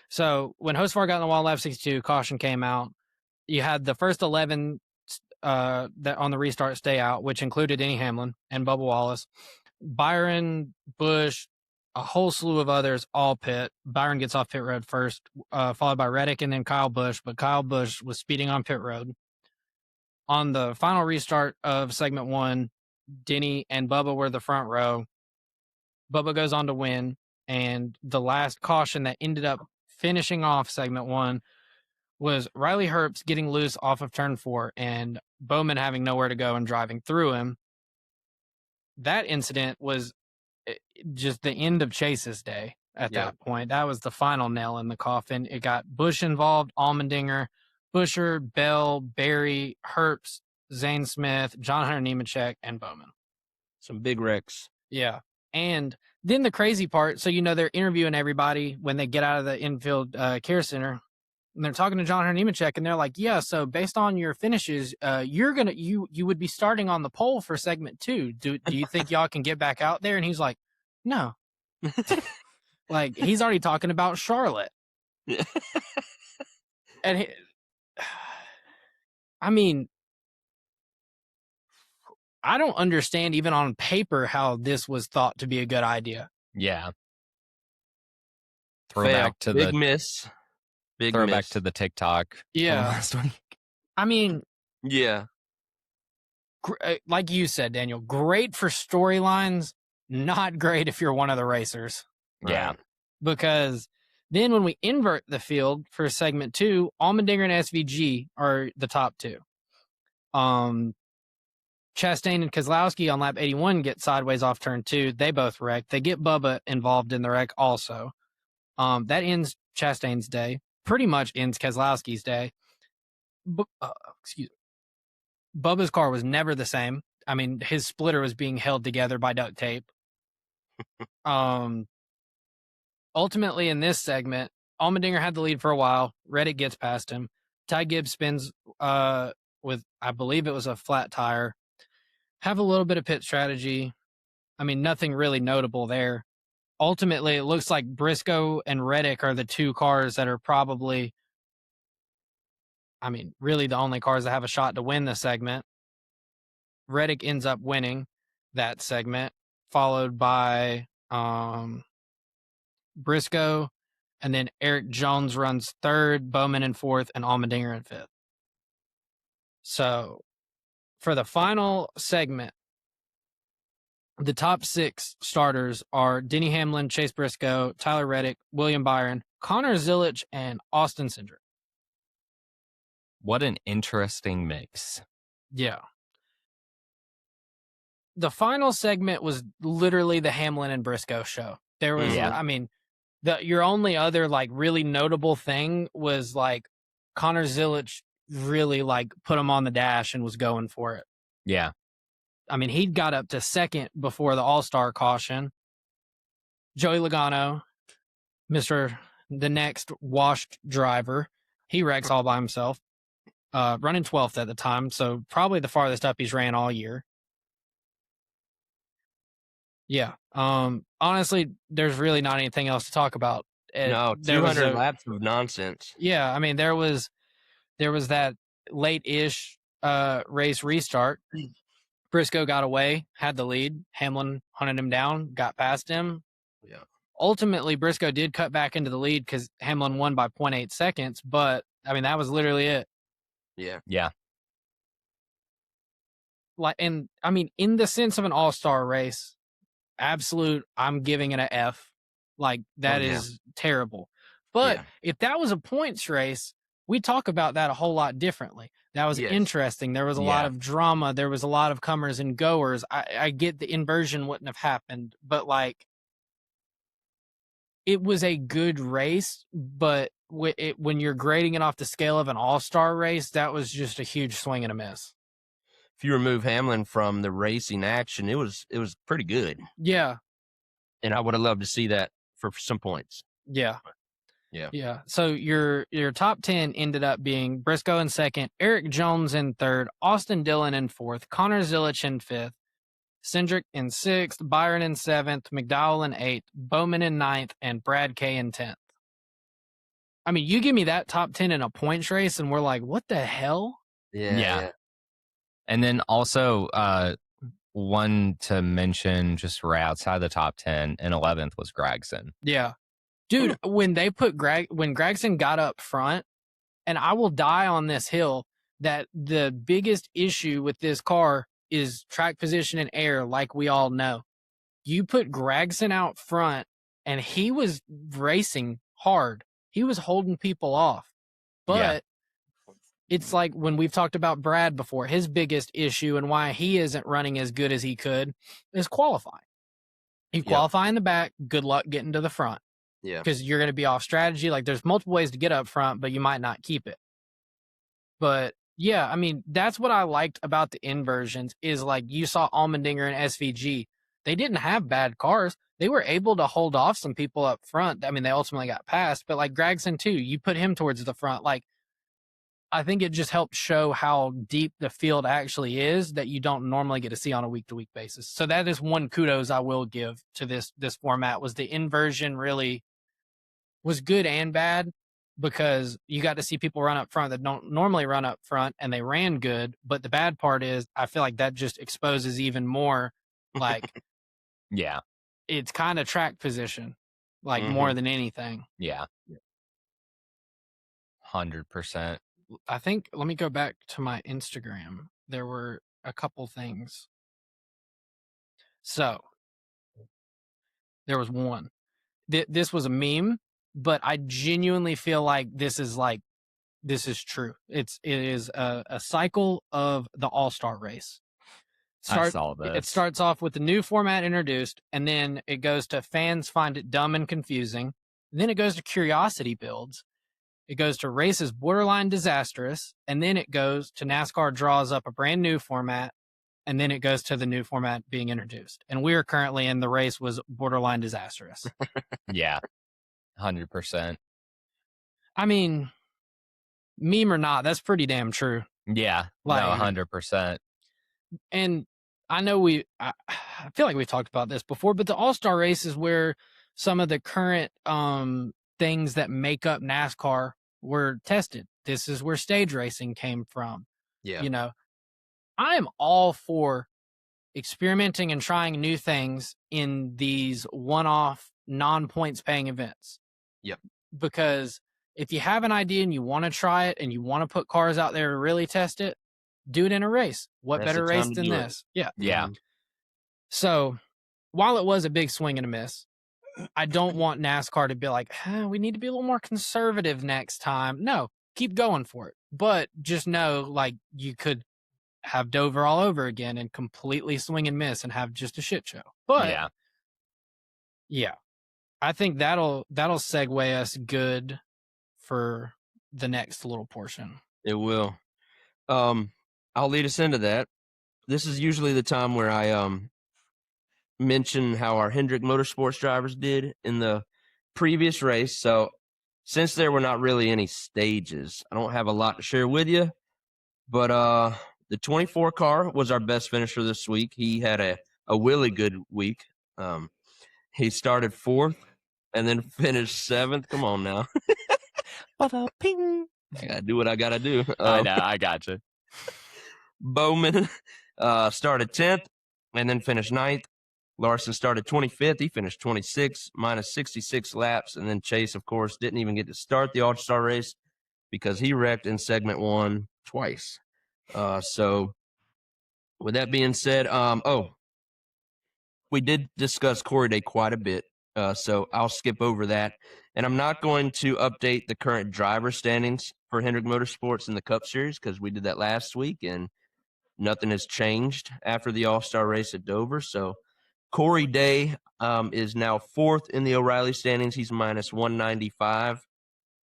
So when Hosvar got in the wall, lap 62, caution came out. You had the first 11 that on the restart stay out, which included Denny Hamlin and Bubba Wallace. Byron, Busch, a whole slew of others all pit. Byron gets off pit road first, followed by Reddick and then Kyle Busch, but Kyle Busch was speeding on pit road. On the final restart of segment 1, Denny and Bubba were the front row. Bubba goes on to win, and the last caution that ended up finishing off segment 1 was Riley Herbst getting loose off of turn 4 and Bowman having nowhere to go and driving through him. That incident was just the end of Chase's day at that point. That was the final nail in the coffin. It got Busch involved, Allmendinger, Buescher, Bell, Berry, Herbst, Zane Smith, John Hunter Nemechek, and Bowman. Some big wrecks. Yeah. And then the crazy part, so they're interviewing everybody when they get out of the infield care center, and they're talking to John Hunter Nemechek, and they're like, yeah, so based on your finishes, you would be starting on the pole for segment 2. Do you think y'all can get back out there? And he's like, no. Like, he's already talking about Charlotte. And I mean, I don't understand even on paper how this was thought to be a good idea. Yeah. Throwback to big miss. Big throwback miss. to the TikTok. Yeah. Last week. I mean, yeah. Like you said, Daniel, great for storylines, not great if you're one of the racers. Yeah. Because then when we invert the field for segment 2, Allmendinger and SVG are the top 2. Chastain and Keselowski on lap 81 get sideways off turn 2. They both wreck. They get Bubba involved in the wreck also. That ends Chastain's day. Pretty much ends Keselowski's day. Excuse me. Bubba's car was never the same. I mean, his splitter was being held together by duct tape. Ultimately, in this segment, Allmendinger had the lead for a while. Reddick gets past him. Ty Gibbs spins with, I believe it was a flat tire. Have a little bit of pit strategy. I mean, nothing really notable there. Ultimately, it looks like Briscoe and Reddick are the 2 cars that are probably, I mean, really the only cars that have a shot to win the segment. Reddick ends up winning that segment, followed by Briscoe, and then Eric Jones runs 3rd, Bowman in 4th, and Allmendinger in 5th. So for the final segment, the top 6 starters are Denny Hamlin, Chase Briscoe, Tyler Reddick, William Byron, Connor Zilisch, and Austin Cindric. What an interesting mix. Yeah. The final segment was literally the Hamlin and Briscoe show. There was, I mean, your only other like really notable thing was like Connor Zilisch really like put him on the dash and was going for it. Yeah. I mean, he got up to 2nd before the All-Star caution. Joey Logano, the next washed driver, he wrecks all by himself, running 12th at the time, so probably the farthest up he's ran all year. Yeah. Honestly, there's really not anything else to talk about. No, 200 laps of nonsense. Yeah, I mean, there was that late-ish race restart. Briscoe got away, had the lead. Hamlin hunted him down, got past him. Yeah. Ultimately, Briscoe did cut back into the lead because Hamlin won by 0.8 seconds, but I mean, that was literally it. Yeah. Yeah. Like, and I mean, in the sense of an all-star race, absolute, I'm giving it an F. Like, that is terrible. But if that was a points race, we talk about that a whole lot differently. That was interesting. There was a lot of drama. There was a lot of comers and goers. I get the inversion wouldn't have happened, but like, it was a good race, but when you're grading it off the scale of an all-star race, that was just a huge swing and a miss. If you remove Hamlin from the racing action, it was pretty good. Yeah. And I would have loved to see that for some points. Yeah. Yeah. Yeah. So your top 10 ended up being Briscoe in second, Eric Jones in third, Austin Dillon in fourth, Connor Zilich in fifth, Cindric in sixth, Byron in seventh, McDowell in eighth, Bowman in ninth, and Brad Kay in 10th. I mean, you give me that top 10 in a points race, and we're like, what the hell? Yeah. And then also, one to mention just right outside the top 10 and 11th was Gragson. Yeah. Dude, when Gragson got up front, and I will die on this hill that the biggest issue with this car is track position and air, like we all know. You put Gragson out front, and he was racing hard. He was holding people off. But it's like when we've talked about Brad before, his biggest issue and why he isn't running as good as he could is qualifying. You qualify in the back, good luck getting to the front. Yeah. Because you're going to be off strategy. Like, there's multiple ways to get up front, but you might not keep it. But yeah, I mean, that's what I liked about the inversions is like you saw Allmendinger and SVG. They didn't have bad cars. They were able to hold off some people up front. I mean, they ultimately got passed, but like Gragson too, you put him towards the front. Like, I think it just helped show how deep the field actually is that you don't normally get to see on a week-to-week basis. So that is one kudos I will give to this format was the inversion really was good and bad because you got to see people run up front that don't normally run up front and they ran good. But the bad part is I feel like that just exposes even more like it's kind of track position, like more than anything. Yeah. 100%. I think, let me go back to my Instagram. There were a couple things. So there was one. This was a meme, but I genuinely feel like this is true. It is a cycle of the All-Star race. I saw this. It starts off with the new format introduced, and then it goes to fans find it dumb and confusing. And then it goes to curiosity builds. It goes to races borderline disastrous, and then it goes to NASCAR draws up a brand new format, and then it goes to the new format being introduced. And we are currently in the race was borderline disastrous. Yeah, 100%. I mean, meme or not, that's pretty damn true. Yeah, like, no, 100%. And I know I feel like we've talked about this before, but the All-Star race is where some of the current things that make up NASCAR were tested. This is where stage racing came from. Yeah. You know, I am all for experimenting and trying new things in these one-off non-points paying events. Yep. Because if you have an idea and you want to try it and you want to put cars out there to really test it, do it in a race. What That's better race than this? Yeah. Yeah. So while it was a big swing and a miss, I don't want NASCAR to be like, we need to be a little more conservative next time. No, keep going for it. But just know, like, you could have Dover all over again and completely swing and miss and have just a shit show. But yeah, I think that'll segue us good for the next little portion. It will. I'll lead us into that. This is usually the time where I mention how our Hendrick Motorsports drivers did in the previous race. So since there were not really any stages, I don't have a lot to share with you. But the 24 car was our best finisher this week. He had a really good week. He started 4th and then finished 7th. Come on now. Ping. I gotta do what I gotta do. I know, I gotcha. Bowman started 10th and then finished 9th. Larson started 25th. He finished 26th, minus 66 laps. And then Chase, of course, didn't even get to start the All-Star race because he wrecked in segment 1 twice. So with that being said, we did discuss Corey Day quite a bit. So I'll skip over that. And I'm not going to update the current driver standings for Hendrick Motorsports in the Cup Series because we did that last week and nothing has changed after the All-Star race at Dover. So Corey Day is now 4th in the O'Reilly standings. He's minus 195.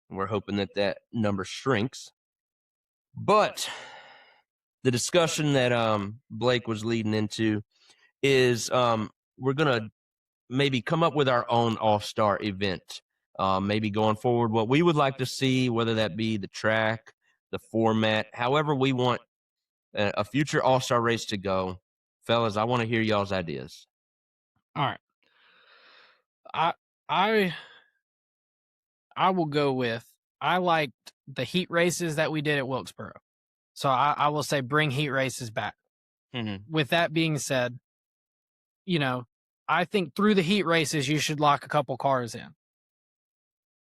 And we're hoping that number shrinks. But the discussion that Blake was leading into is we're going to maybe come up with our own All-Star event. Maybe going forward, what we would like to see, whether that be the track, the format, however we want a future All-Star race to go. Fellas, I want to hear y'all's ideas. All right. I will go with, I liked the heat races that we did at Wilkesboro. So I will say bring heat races back. Mm-hmm. With that being said, I think through the heat races, you should lock a couple cars in.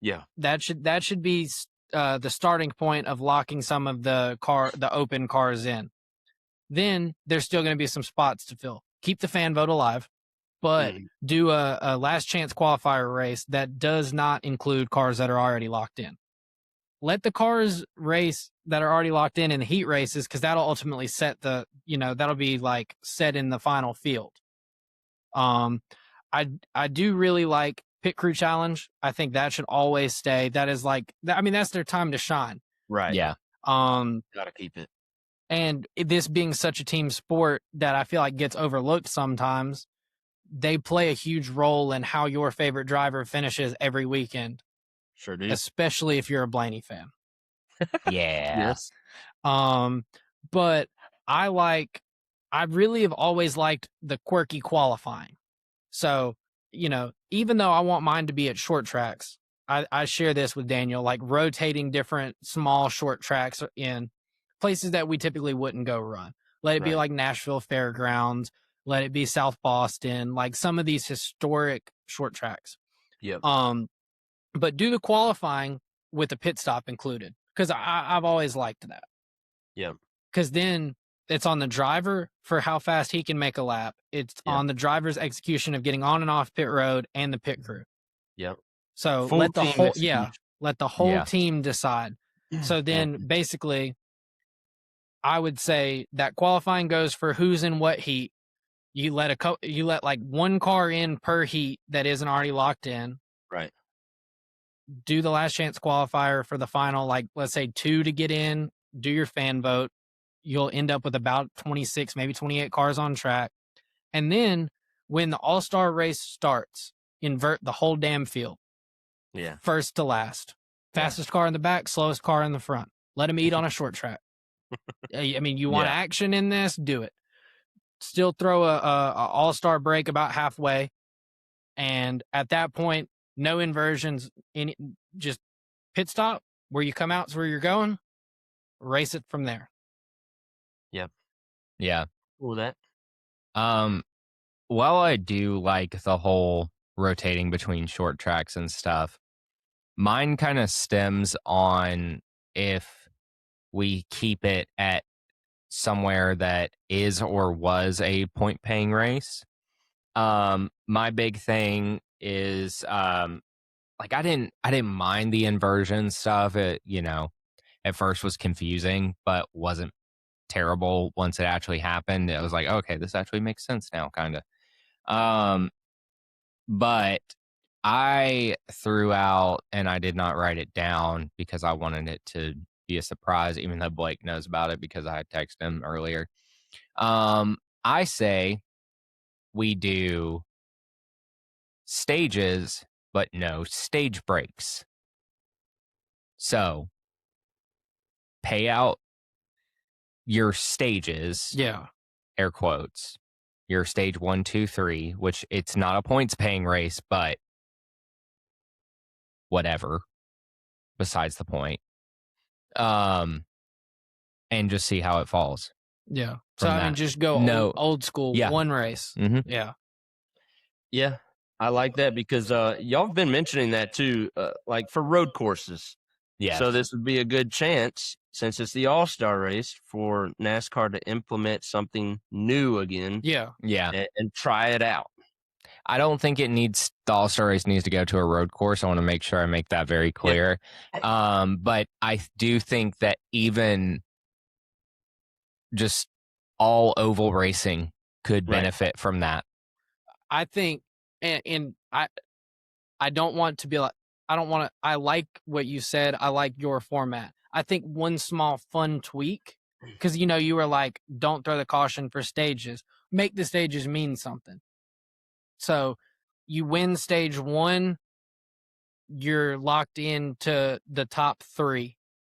Yeah. That should be the starting point of locking some of the open cars in. Then there's still going to be some spots to fill. Keep the fan vote alive, but do a last chance qualifier race that does not include cars that are already locked in. Let the cars race that are already locked in the heat races, because that'll ultimately set that'll be like set in the final field. I do really like pit crew challenge. I think that should always stay. That is that's their time to shine. Right. Yeah. Gotta keep it. And this being such a team sport that I feel like gets overlooked sometimes, they play a huge role in how your favorite driver finishes every weekend. Sure do. Especially if you're a Blaney fan. Yeah. Yes. But I really have always liked the quirky qualifying. So, even though I want mine to be at short tracks, I share this with Daniel, like rotating different small short tracks in places that we typically wouldn't go run. Let it be like Nashville Fairgrounds. Let it be South Boston, like some of these historic short tracks. Yep. But do the qualifying with the pit stop included, because I've always liked that. Yeah. Because then it's on the driver for how fast he can make a lap. It's on the driver's execution of getting on and off pit road and the pit crew. Yep. So Full let the team whole execution. let the whole team decide. So then basically, I would say that qualifying goes for who's in what heat. You let like one car in per heat that isn't already locked in. Right. Do the last chance qualifier for the final, like let's say 2 to get in. Do your fan vote. You'll end up with about 26, maybe 28 cars on track. And then when the All-Star race starts, invert the whole damn field. Yeah. First to last. Fastest car in the back, slowest car in the front. Let them eat on a short track. I mean, you want action in this? Do it. Still throw a All-Star break about halfway. And at that point, no inversions, just pit stop. Where you come out is where you're going. Race it from there. Yep. Yeah. Cool with that. While I do like the whole rotating between short tracks and stuff, mine kind of stems on if we keep it at somewhere that is or was a point paying race. My big thing is like I didn't mind the inversion stuff. It, at first was confusing, but wasn't terrible once it actually happened. It was like, okay, this actually makes sense now, kind of. But I threw out, and I did not write it down because I wanted it to be a surprise, even though Blake knows about it because I had texted him earlier. I say we do stages, but no stage breaks. So pay out your stages, air quotes, your stage 1, 2, 3, which it's not a points paying race, but whatever. Besides the point. And just see how it falls. Yeah. So I mean, just go old school, one race. Mm-hmm. Yeah. Yeah. I like that because y'all have been mentioning that too, like for road courses. Yeah. So this would be a good chance, since it's the All-Star race, for NASCAR to implement something new again. Yeah. Yeah. And try it out. I don't think the All-Star race needs to go to a road course. I want to make sure I make that very clear. Yeah. But I do think that even just all oval racing could benefit from that. I think, and I don't want to be like, I like what you said. I like your format. I think one small fun tweak, because, you were like, don't throw the caution for stages. Make the stages mean something. So you win stage 1, you're locked into the top 3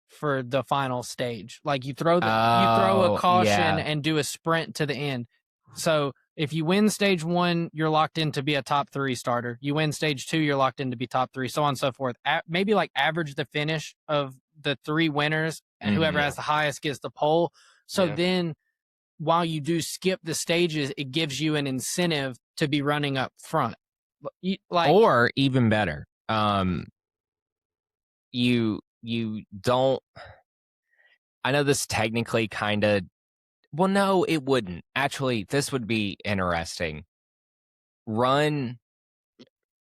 for the final stage. Like you throw a caution and do a sprint to the end. So if you win stage 1, you're locked in to be a top 3 starter. You win stage 2, you're locked in to be top 3, so on and so forth. Maybe like average the finish of the 3 winners, and whoever has the highest gets the pole. So then while you do skip the stages, it gives you an incentive to be running up front. Or even better, you don't. I know this technically kind of. Well, no, it wouldn't. Actually, this would be interesting. Run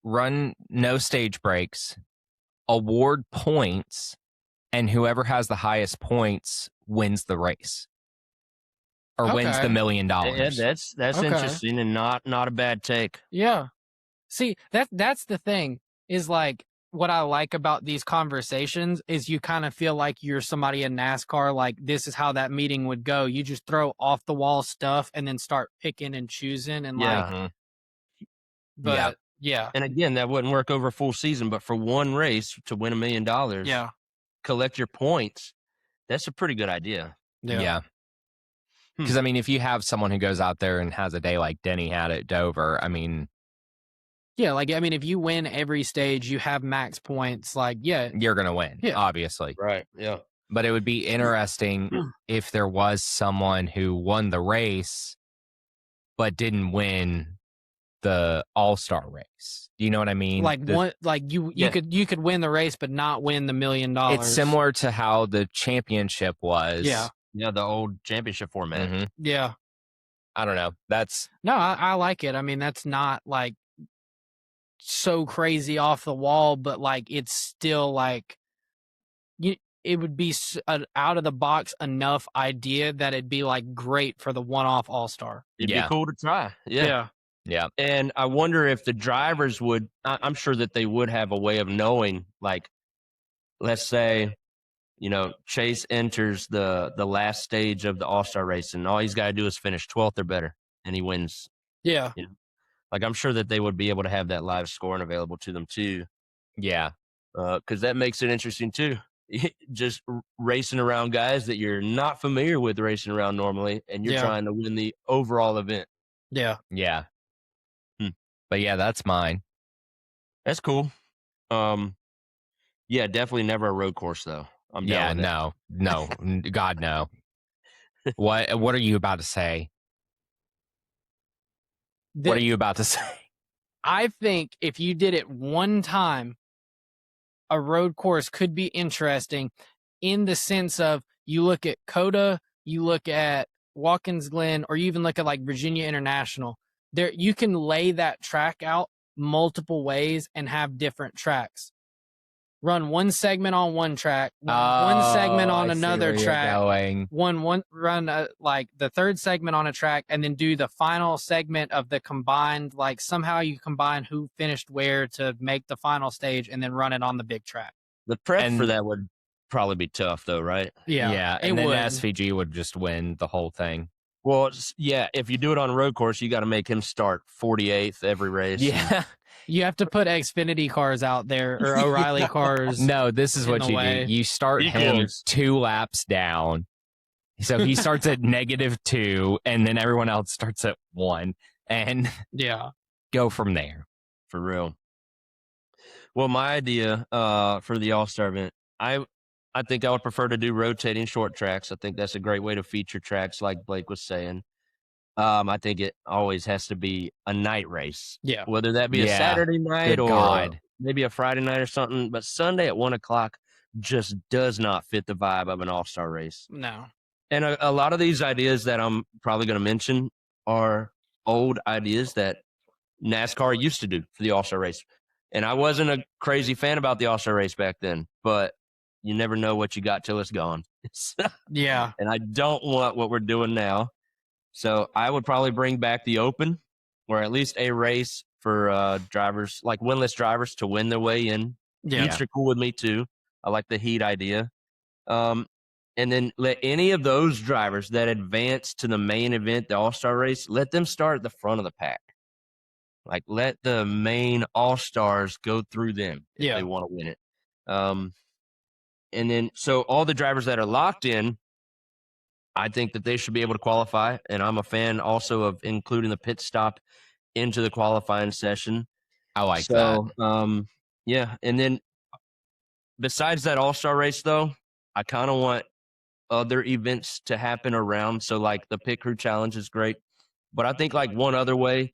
no stage breaks, award points, and whoever has the highest points wins the race. Or wins the $1 million. Yeah, that's interesting and not a bad take. Yeah. See, that's the thing, is like, what I like about these conversations is you kind of feel like you're somebody in NASCAR, like this is how that meeting would go. You just throw off the wall stuff and then start picking and choosing and but yeah. And again, that wouldn't work over a full season, but for one race to win $1 million, collect your points. That's a pretty good idea. Yeah. Because I mean, if you have someone who goes out there and has a day like Denny had at Dover, I mean, if you win every stage, you have max points. You're gonna win, obviously, right? Yeah. But it would be interesting if there was someone who won the race but didn't win the All-Star race. Do you know what I mean? You could win the race but not win the $1 million. It's similar to how the championship was. Yeah, the old championship format. Mm-hmm. Yeah. I don't know. I like it. I mean, that's not like so crazy off the wall, but like it's still like it would be an out of the box enough idea that it'd be like great for the one-off All-Star. It'd be cool to try. Yeah. And I wonder if the drivers would. I'm sure that they would have a way of knowing. Like, let's say, Chase enters the last stage of the All-Star race, and all he's got to do is finish 12th or better, and he wins. Yeah. Like, I'm sure that they would be able to have that live scoring available to them too. Yeah. Because that makes it interesting too. Just racing around guys that you're not familiar with racing around normally, and you're trying to win the overall event. Yeah. Yeah. But yeah, that's mine. That's cool. Yeah, definitely never a road course though. No, God, no. What are you about to say? What are you about to say? I think if you did it one time, a road course could be interesting in the sense of you look at COTA, you look at Watkins Glen, or you even look at like Virginia International. There, you can lay that track out multiple ways and have different tracks. Run one segment on one track, one segment on another track, run like the third segment on a track, and then do the final segment of the combined, like somehow you combine who finished where to make the final stage and then run it on the big track. The prep for that would probably be tough though, right? Yeah. And then SVG would just win the whole thing. Well, yeah, if you do it on a road course, you got to make him start 48th every race. Yeah. You have to put Xfinity cars out there or O'Reilly cars. No, this is what you do. You start him 2 laps down. So he starts at -2, and then everyone else starts at 1, and go from there. For real. Well, my idea for the All-Star event, I think I would prefer to do rotating short tracks. I think that's a great way to feature tracks, like Blake was saying. I think it always has to be a night race. Yeah. Whether that be a Saturday night Good or God. maybe a Friday night or something, but Sunday at 1:00 just does not fit the vibe of an all-star race. No. And a lot of these ideas that I'm probably going to mention are old ideas that NASCAR used to do for the all-star race. And I wasn't a crazy fan about the all-star race back then, but you never know what you got till it's gone. Yeah. And I don't want what we're doing now. So I would probably bring back the Open, or at least a race for drivers, like winless drivers, to win their way in. Yeah. Heats are cool with me too. I like the heat idea. And then let any of those drivers that advance to the main event, the all-star race, let them start at the front of the pack. Like, let the main all-stars go through them if they want to win it. And then, so all the drivers that are locked in, I think that they should be able to qualify. And I'm a fan also of including the pit stop into the qualifying session. I like that. Yeah. And then besides that all-star race, though, I kind of want other events to happen around. So, like, the pit crew challenge is great. But I think, like, one other way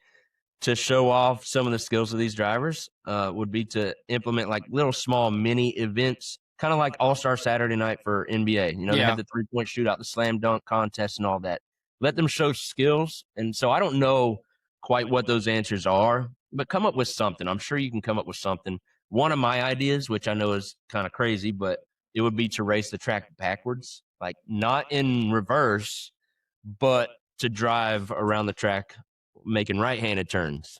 to show off some of the skills of these drivers would be to implement, like, little small mini events, kind of like All-Star Saturday Night for NBA. You know, they have the three-point shootout, the slam dunk contest, and all that. Let them show skills. And so I don't know quite what those answers are, but come up with something. I'm sure you can come up with something. One of my ideas, which I know is kind of crazy, but it would be to race the track backwards, like not in reverse, but to drive around the track making right-handed turns.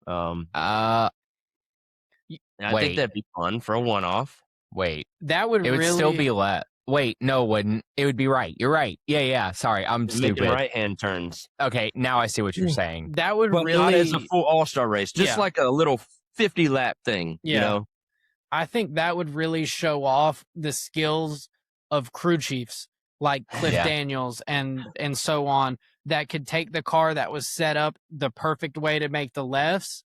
I think that'd be fun for a one-off. Wait, that would it would really still be Wait, no, it wouldn't. It would be right. You're right. Yeah. Sorry, I'm stupid. Making right-hand turns. Okay, now I see what you're saying. That would but really not as a full all-star race, just like a little 50-lap thing. You know, I think that would really show off the skills of crew chiefs like Cliff Daniels and so on, that could take the car that was set up the perfect way to make the lefts.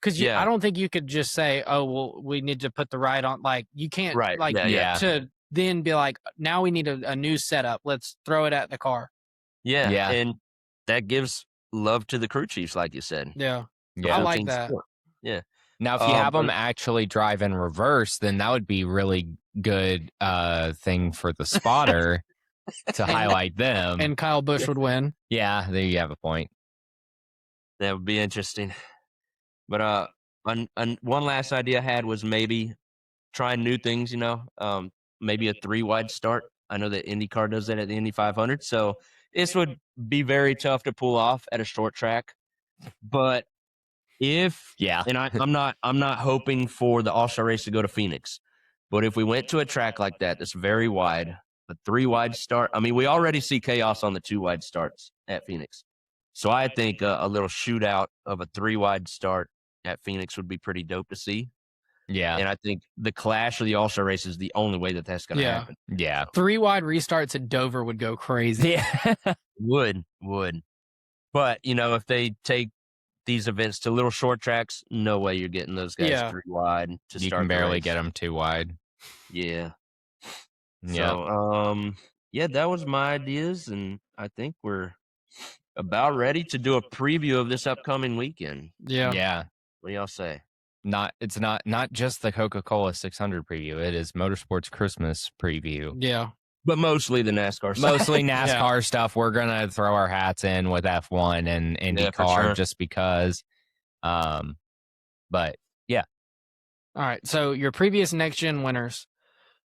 Because I don't think you could just say, "Oh, well, we need to put the right on." Like, you can't, to then be like, "Now we need a new setup. Let's throw it at the car." Yeah, and that gives love to the crew chiefs, like you said. Yeah. I like that. Sport. Yeah. Now, if you have them actually drive in reverse, then that would be really good thing for the spotter to highlight them. And Kyle Busch would win. Yeah, there you have a point. That would be interesting. But one last idea I had was maybe trying new things, you know, maybe a 3-wide start. I know that IndyCar does that at the Indy 500. So this would be very tough to pull off at a short track. But and I'm not hoping for the all-star race to go to Phoenix. But if we went to a track like that, that's very wide, a 3-wide start. I mean, we already see chaos on the 2-wide starts at Phoenix. So I think a little shootout of a 3-wide start at Phoenix would be pretty dope to see. Yeah. And I think the clash of the all-star race is the only way that that's going to happen. Yeah. 3-wide restarts at Dover would go crazy. Yeah. Would. But, you know, if they take these events to little short tracks, no way you're getting those guys 3-wide to start. You can barely get them 2-wide. Yeah. So, that was my ideas, and I think we're about ready to do a preview of this upcoming weekend. Yeah. What do y'all say? It's not just the Coca-Cola 600 preview. It is Motorsports Christmas preview. Yeah. But mostly the NASCAR stuff. Mostly NASCAR stuff. We're going to throw our hats in with F1 and IndyCar just because. But, yeah. All right. So your previous next-gen winners.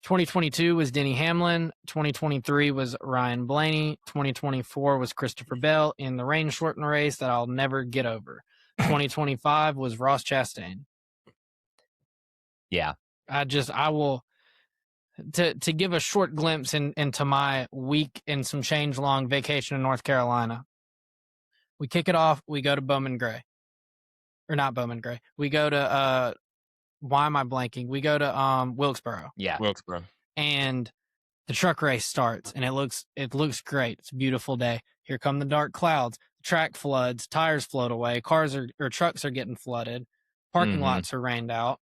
2022 was Denny Hamlin. 2023 was Ryan Blaney. 2024 was Christopher Bell in the rain-shortened race that I'll never get over. 2025 was Ross Chastain. Yeah. I will, to give a short glimpse into my week and some change long vacation in North Carolina. We kick it off. We go to Bowman Gray. Or not Bowman Gray. We go to, why am I blanking? We go to Wilkesboro. Yeah. Wilkesboro. And The truck race starts, and it looks great. It's a beautiful day. Here come the dark clouds. Track floods. Tires float away. Trucks are getting flooded. Parking lots are rained out.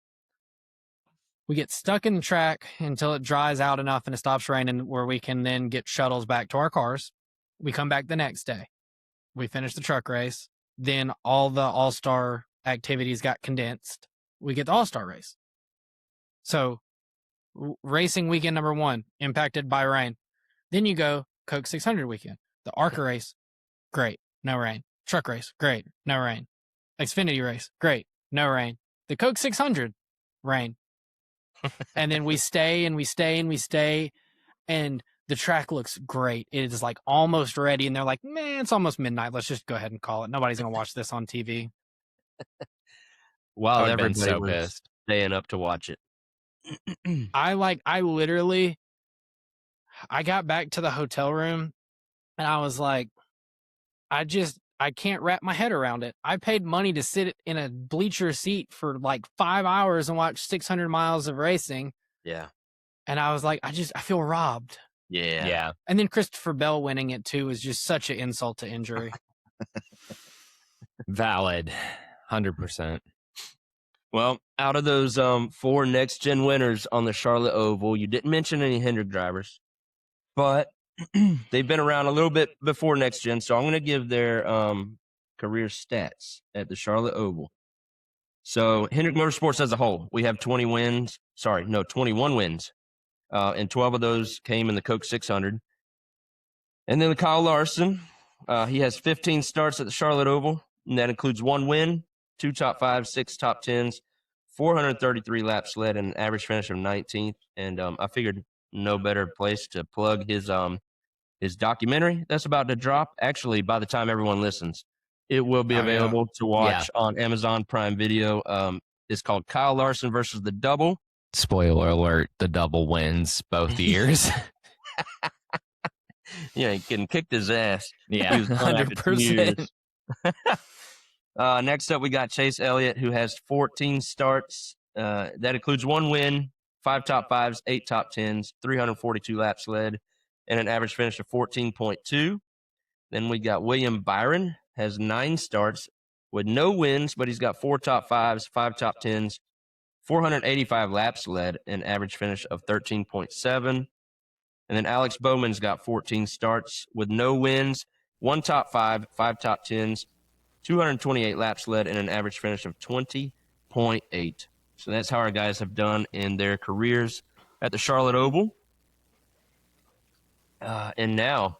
We get stuck in the track until it dries out enough and it stops raining, where we can then get shuttles back to our cars. We come back the next day. We finish the truck race. Then all the all-star activities got condensed. We get the all-star race. So racing weekend number 1 impacted by rain. Then you go Coke 600 weekend. The ARCA race, great, no rain. Truck race, great, no rain. Xfinity race, great, no rain. The Coke 600, rain. And then we stay and we stay and we stay, and the track looks great. It is like almost ready, and they're like, man, it's almost midnight. Let's just go ahead and call it. Nobody's gonna watch this on TV. While everybody was staying up to watch it. I got back to the hotel room, and I was like, I can't wrap my head around it. I paid money to sit in a bleacher seat for like 5 hours and watch 600 miles of racing. Yeah. And I was like, I feel robbed. Yeah. And then Christopher Bell winning it too was just such an insult to injury. Valid. 100%. Well, out of those 4 next-gen winners on the Charlotte Oval, you didn't mention any Hendrick drivers, but they've been around a little bit before next-gen, so I'm going to give their career stats at the Charlotte Oval. So Hendrick Motorsports as a whole, we have 21 wins, and 12 of those came in the Coke 600. And then Kyle Larson, he has 15 starts at the Charlotte Oval, and that includes 1 win, 2 top 5s, 6 top 10s, 433 laps led, and an average finish of 19th. And I figured no better place to plug his documentary that's about to drop. Actually, by the time everyone listens, it will be available to watch on Amazon Prime Video. It's called Kyle Larson versus the Double. Spoiler alert, the Double wins both years. Yeah, he getting kicked his ass. Yeah, 100%. Next up, we got Chase Elliott, who has 14 starts. That includes 1 win, 5 top 5s, 8 top 10s, 342 laps led, and an average finish of 14.2. Then we got William Byron, has 9 starts with no wins, but he's got 4 top 5s, 5 top 10s, 485 laps led, an average finish of 13.7. And then Alex Bowman's got 14 starts with no wins, 1 top 5, 5 top 10s, 228 laps led, and an average finish of 20.8. So that's how our guys have done in their careers at the Charlotte Oval. And now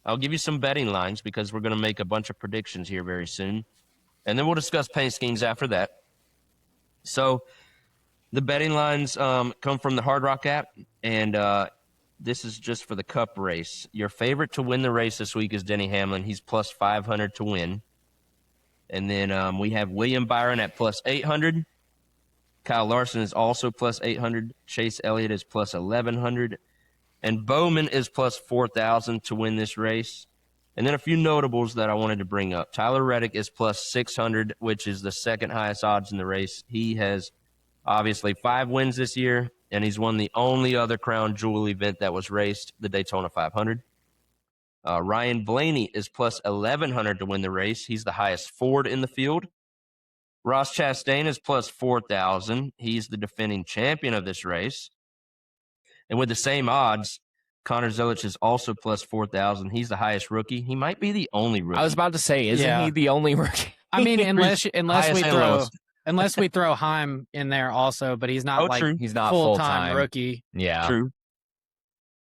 I'll give you some betting lines because we're going to make a bunch of predictions here very soon. And then we'll discuss paint schemes after that. So the betting lines come from the Hard Rock app, and this is just for the Cup race. Your favorite to win the race this week is Denny Hamlin. He's plus 500 to win. And then we have William Byron at plus 800. Kyle Larson is also plus 800. Chase Elliott is plus 1,100. And Bowman is plus 4,000 to win this race. And then a few notables that I wanted to bring up. Tyler Reddick is plus 600, which is the second highest odds in the race. He has obviously 5 wins this year, and he's won the only other crown jewel event that was raced, the Daytona 500. Ryan Blaney is plus 1,100 to win the race. He's the highest Ford in the field. Ross Chastain is plus 4,000. He's the defending champion of this race. And with the same odds, Connor Zelich is also plus 4,000. He's the highest rookie. He might be the only rookie. I was about to say, isn't he the only rookie? I mean, unless we throw Heim in there also, but he's not he's not full-time rookie. Yeah. True.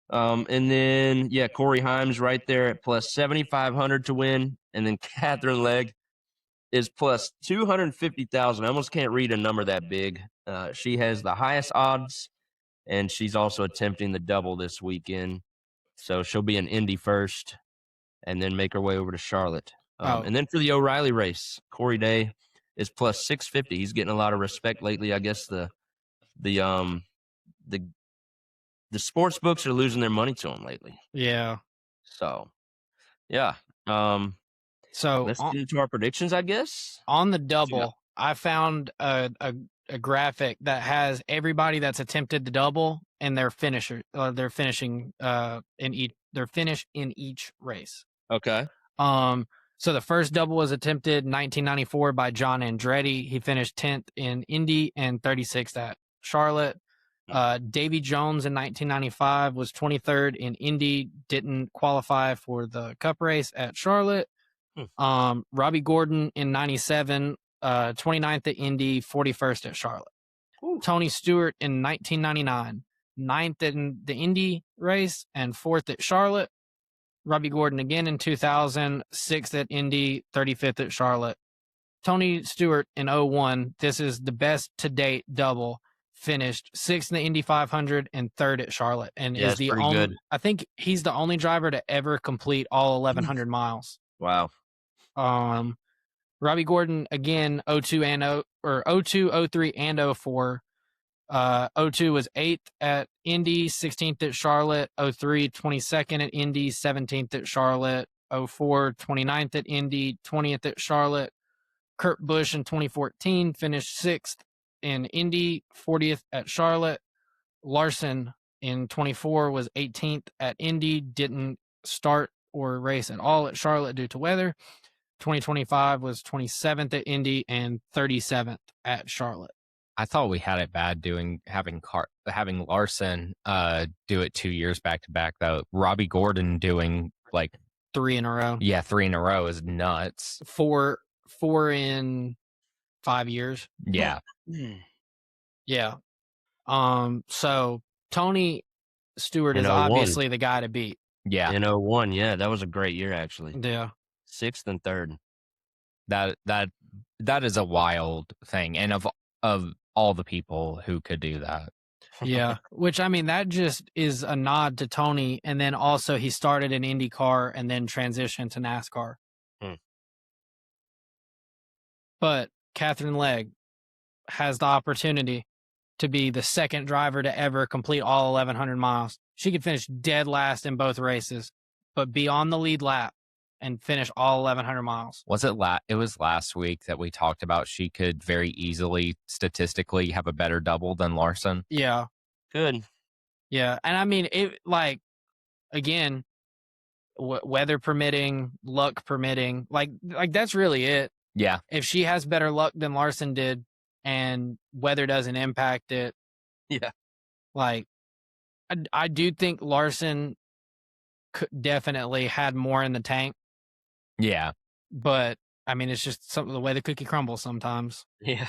And then, Corey Himes right there at plus 7,500 to win. And then Catherine Legg is plus 250,000. I almost can't read a number that big. She has the highest odds, and she's also attempting the double this weekend. So she'll be in Indy first and then make her way over to Charlotte. And then for the O'Reilly race, Corey Day is plus 650. He's getting a lot of respect lately. I guess the sports books are losing their money to him lately. Yeah. So, yeah. So let's get into our predictions, I guess. On the double, I found a a graphic that has everybody that's attempted the double and their finisher, their finishing their finish in each race. Okay. So the first double was attempted in 1994 by John Andretti. He finished 10th in Indy and 36th at Charlotte. Davy Jones in 1995 was 23rd in Indy, didn't qualify for the Cup race at Charlotte. Robbie Gordon in 97, 29th at Indy, 41st at Charlotte. Ooh. Tony Stewart in 1999, 9th in the Indy race and 4th at Charlotte. Robbie Gordon again in 2000, 6th at Indy, 35th at Charlotte. Tony Stewart in 01, this is the best to date double, finished 6th in the Indy 500 and 3rd at Charlotte, and is the only good. I think he's the only driver to ever complete all 1100 miles. Wow. Robbie Gordon again 02 and 02, 03 and 04. 02 was 8th at Indy, 16th at Charlotte. 03, 22nd at Indy, 17th at Charlotte. 04, 29th at Indy, 20th at Charlotte. Kurt Busch in 2014 finished 6th in Indy, 40th at Charlotte. Larson in 24 was 18th at Indy, didn't start or race at all at Charlotte due to weather. 2025 was 27th at Indy and 37th at Charlotte. I thought we had it bad having Larson do it 2 years back to back though. Robbie Gordon doing like 3 in a row. Yeah, 3 in a row is nuts. 4 in 5 years. Yeah. Yeah. So Tony Stewart is obviously the guy to beat. Yeah. In 01, yeah, that was a great year actually. Yeah. 6th and 3rd. That is a wild thing, and of all the people who could do that. Yeah, which I mean, that just is a nod to Tony, and then also he started in IndyCar and then transitioned to NASCAR. But Catherine Legg has the opportunity to be the second driver to ever complete all 1100 miles. She could finish dead last in both races, but be on the lead lap and finish all 1100 miles. It was last week that we talked about she could very easily statistically have a better double than Larson. Yeah. Good. Yeah. And I mean, it like, again, weather permitting, luck permitting, like that's really it. Yeah. If she has better luck than Larson did and weather doesn't impact it. Yeah. Like, I do think Larson definitely had more in the tank. Yeah. But I mean, it's just the way the cookie crumbles sometimes. Yeah.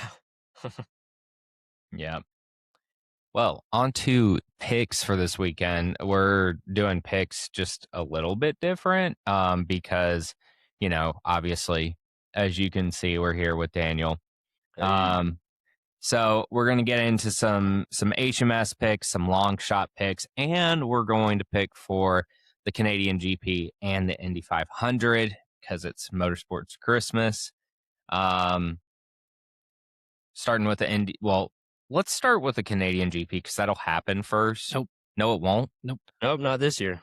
Yeah. Well, on to picks for this weekend. We're doing picks just a little bit different because, obviously, as you can see, we're here with Daniel. So we're going to get into some HMS picks, some long shot picks, and we're going to pick for the Canadian GP and the Indy 500 because it's Motorsports Christmas. Starting with the Indy. Well, let's start with the Canadian GP because that'll happen first. Nope. No, it won't. Nope, not this year.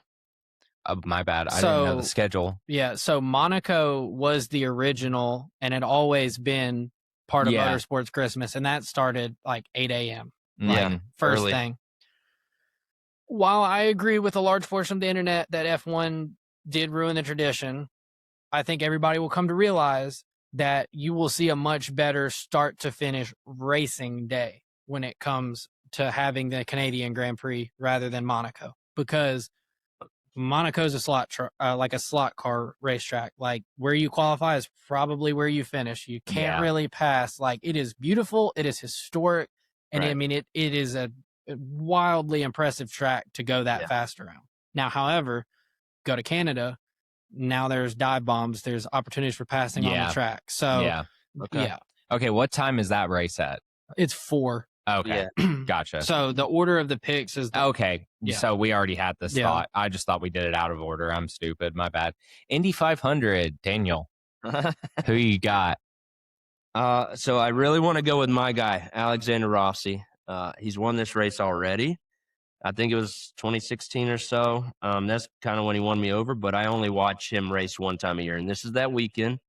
My bad. I didn't know the schedule. Yeah, so Monaco was the original and had always been part of Motorsports Christmas, and that started like 8 a.m. First early. Thing. While I agree with a large portion of the internet that F1 did ruin the tradition, I think everybody will come to realize that you will see a much better start to finish racing day when it comes to having the Canadian Grand Prix rather than Monaco, because Monaco's a slot car racetrack. Like, where you qualify is probably where you finish. You can't really pass. Like, it is beautiful, it is historic, and I mean it is a wildly impressive track to go that fast around. Now, however, go to Canada, now there's dive bombs, there's opportunities for passing on the track. So Okay, what time is that race at? It's 4. Okay, gotcha. So the order of the picks is okay. So we already had this thought. I just thought we did it out of order. I'm stupid. My bad. Indy 500, Daniel. Who you got? So I really want to go with my guy, Alexander Rossi. He's won this race already. I think it was 2016 or so. That's kind of when he won me over, but I only watch him race one time a year, and this is that weekend.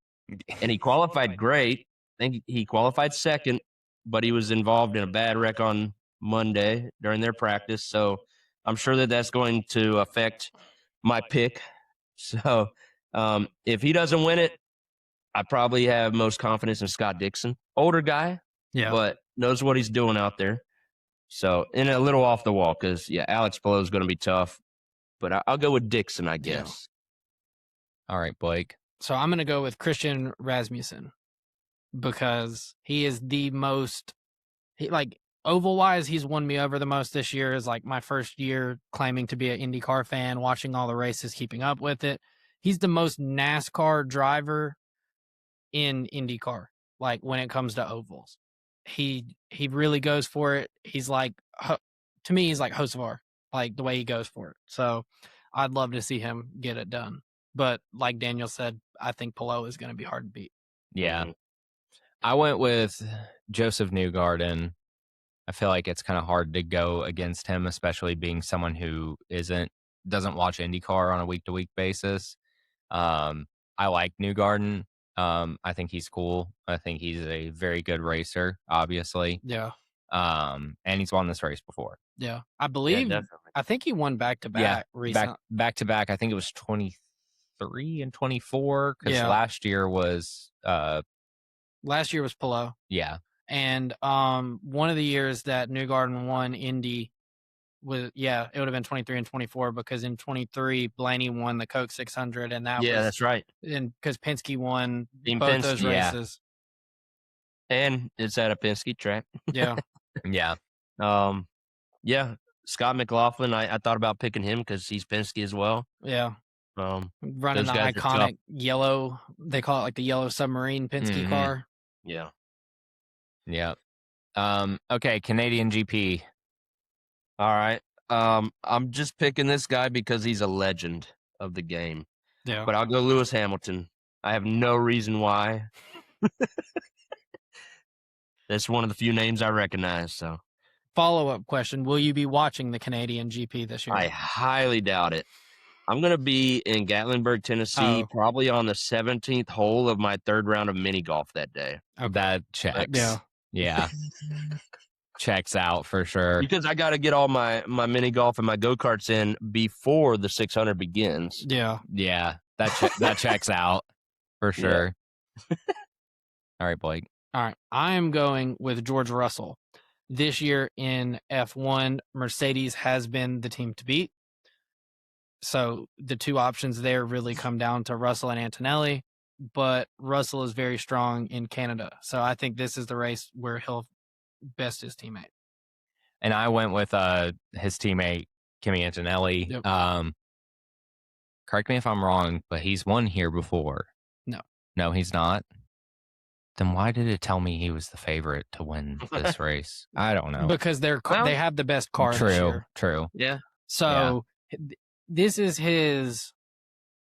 And he qualified great. I think he qualified second but he was involved in a bad wreck on Monday during their practice. So I'm sure that that's going to affect my pick. So if he doesn't win it, I probably have most confidence in Scott Dixon. Older guy, but knows what he's doing out there. So, and a little off the wall because, Alex Palou is going to be tough. But I'll go with Dixon, I guess. Yeah. All right, Blake. So I'm going to go with Christian Rasmussen because he is the most, oval-wise, he's won me over the most this year. Is like my first year claiming to be an IndyCar fan, watching all the races, keeping up with it. He's the most NASCAR driver in IndyCar, like when it comes to ovals. He really goes for it. He's like, to me, he's like Hocevar, like the way he goes for it. So I'd love to see him get it done. But like Daniel said, I think Palou is going to be hard to beat. Yeah. I went with Joseph Newgarden. I feel like it's kind of hard to go against him, especially being someone who doesn't watch IndyCar on a week-to-week basis. I like Newgarden. I think he's cool. I think he's a very good racer, obviously. Yeah. And he's won this race before. Yeah. I believe, I think he won back-to-back recently. Back-to-back. I think it was 23 and 24 because last year was Palou. Yeah. And one of the years that Newgarden won Indy was, it would have been 23 and 24 because in 23 Blaney won the Coke 600 and that was that's right. And because Penske won Team both Penske, those races. And it's at a Penske track. Yeah. Yeah. Scott McLaughlin, I thought about picking him because he's Penske as well. Yeah. Running the guys iconic yellow, they call it like the yellow submarine Penske car. Yeah. Yeah. Okay, Canadian GP. All right. I'm just picking this guy because he's a legend of the game. Yeah. But I'll go Lewis Hamilton. I have no reason why. That's one of the few names I recognize. So, follow-up question: will you be watching the Canadian GP this year? I highly doubt it. I'm going to be in Gatlinburg, Tennessee, probably on the 17th hole of my third round of mini golf that day. Okay. That checks. Yeah. Checks out for sure. Because I got to get all my mini golf and my go-karts in before the 600 begins. Yeah. Yeah. That checks out for sure. Yeah. All right, Blake. All right. I am going with George Russell. This year in F1, Mercedes has been the team to beat. So the two options there really come down to Russell and Antonelli, but Russell is very strong in Canada. So I think this is the race where he'll best his teammate. And I went with his teammate, Kimi Antonelli. Yep. Correct me if I'm wrong, but he's won here before. No, he's not. Then why did it tell me he was the favorite to win this race? I don't know. Because they have the best car this year. True. Yeah. So this is his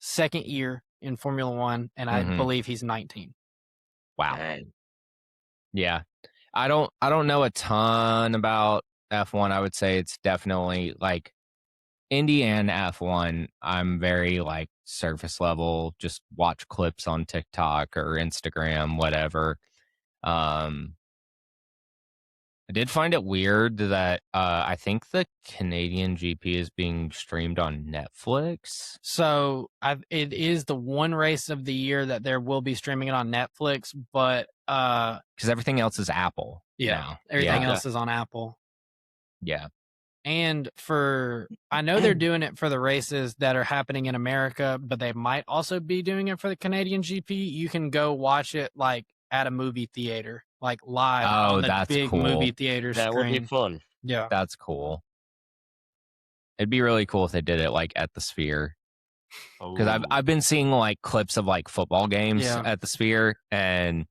second year in Formula One, and I believe he's 19. Wow. Dang. Yeah. I don't know a ton about F1. I would say it's definitely like Indy and F1. I'm very like surface level, just watch clips on TikTok or Instagram, whatever. I did find it weird that I think the Canadian GP is being streamed on Netflix. So it is the one race of the year that there will be streaming it on Netflix, but because everything else is Apple. Now. Everything else is on Apple. Yeah. And I know they're doing it for the races that are happening in America, but they might also be doing it for the Canadian GP. You can go watch it like at a movie theater, like live on the big cool. movie theater screen. That would be fun. Yeah. That's cool. It'd be really cool if they did it like at the Sphere. Because I've been seeing like clips of like football games at the Sphere, and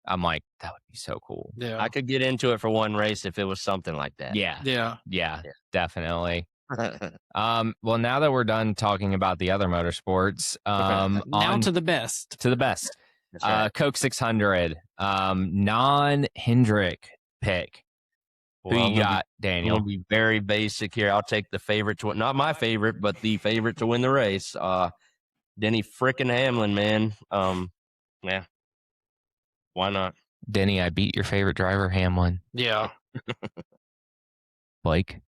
I'm like, that would be so cool. Yeah. I could get into it for one race if it was something like that. Yeah, definitely. Well, now that we're done talking about the other motorsports, now to the best. Right. Coke 600, non-Hendrick pick. Who you got, Daniel? I'm going to be very basic here. I'll take the favorite to not my favorite, but the favorite to win the race. Denny frickin' Hamlin, man. Yeah. Why not? Denny, I beat your favorite driver, Hamlin. Yeah. Blake?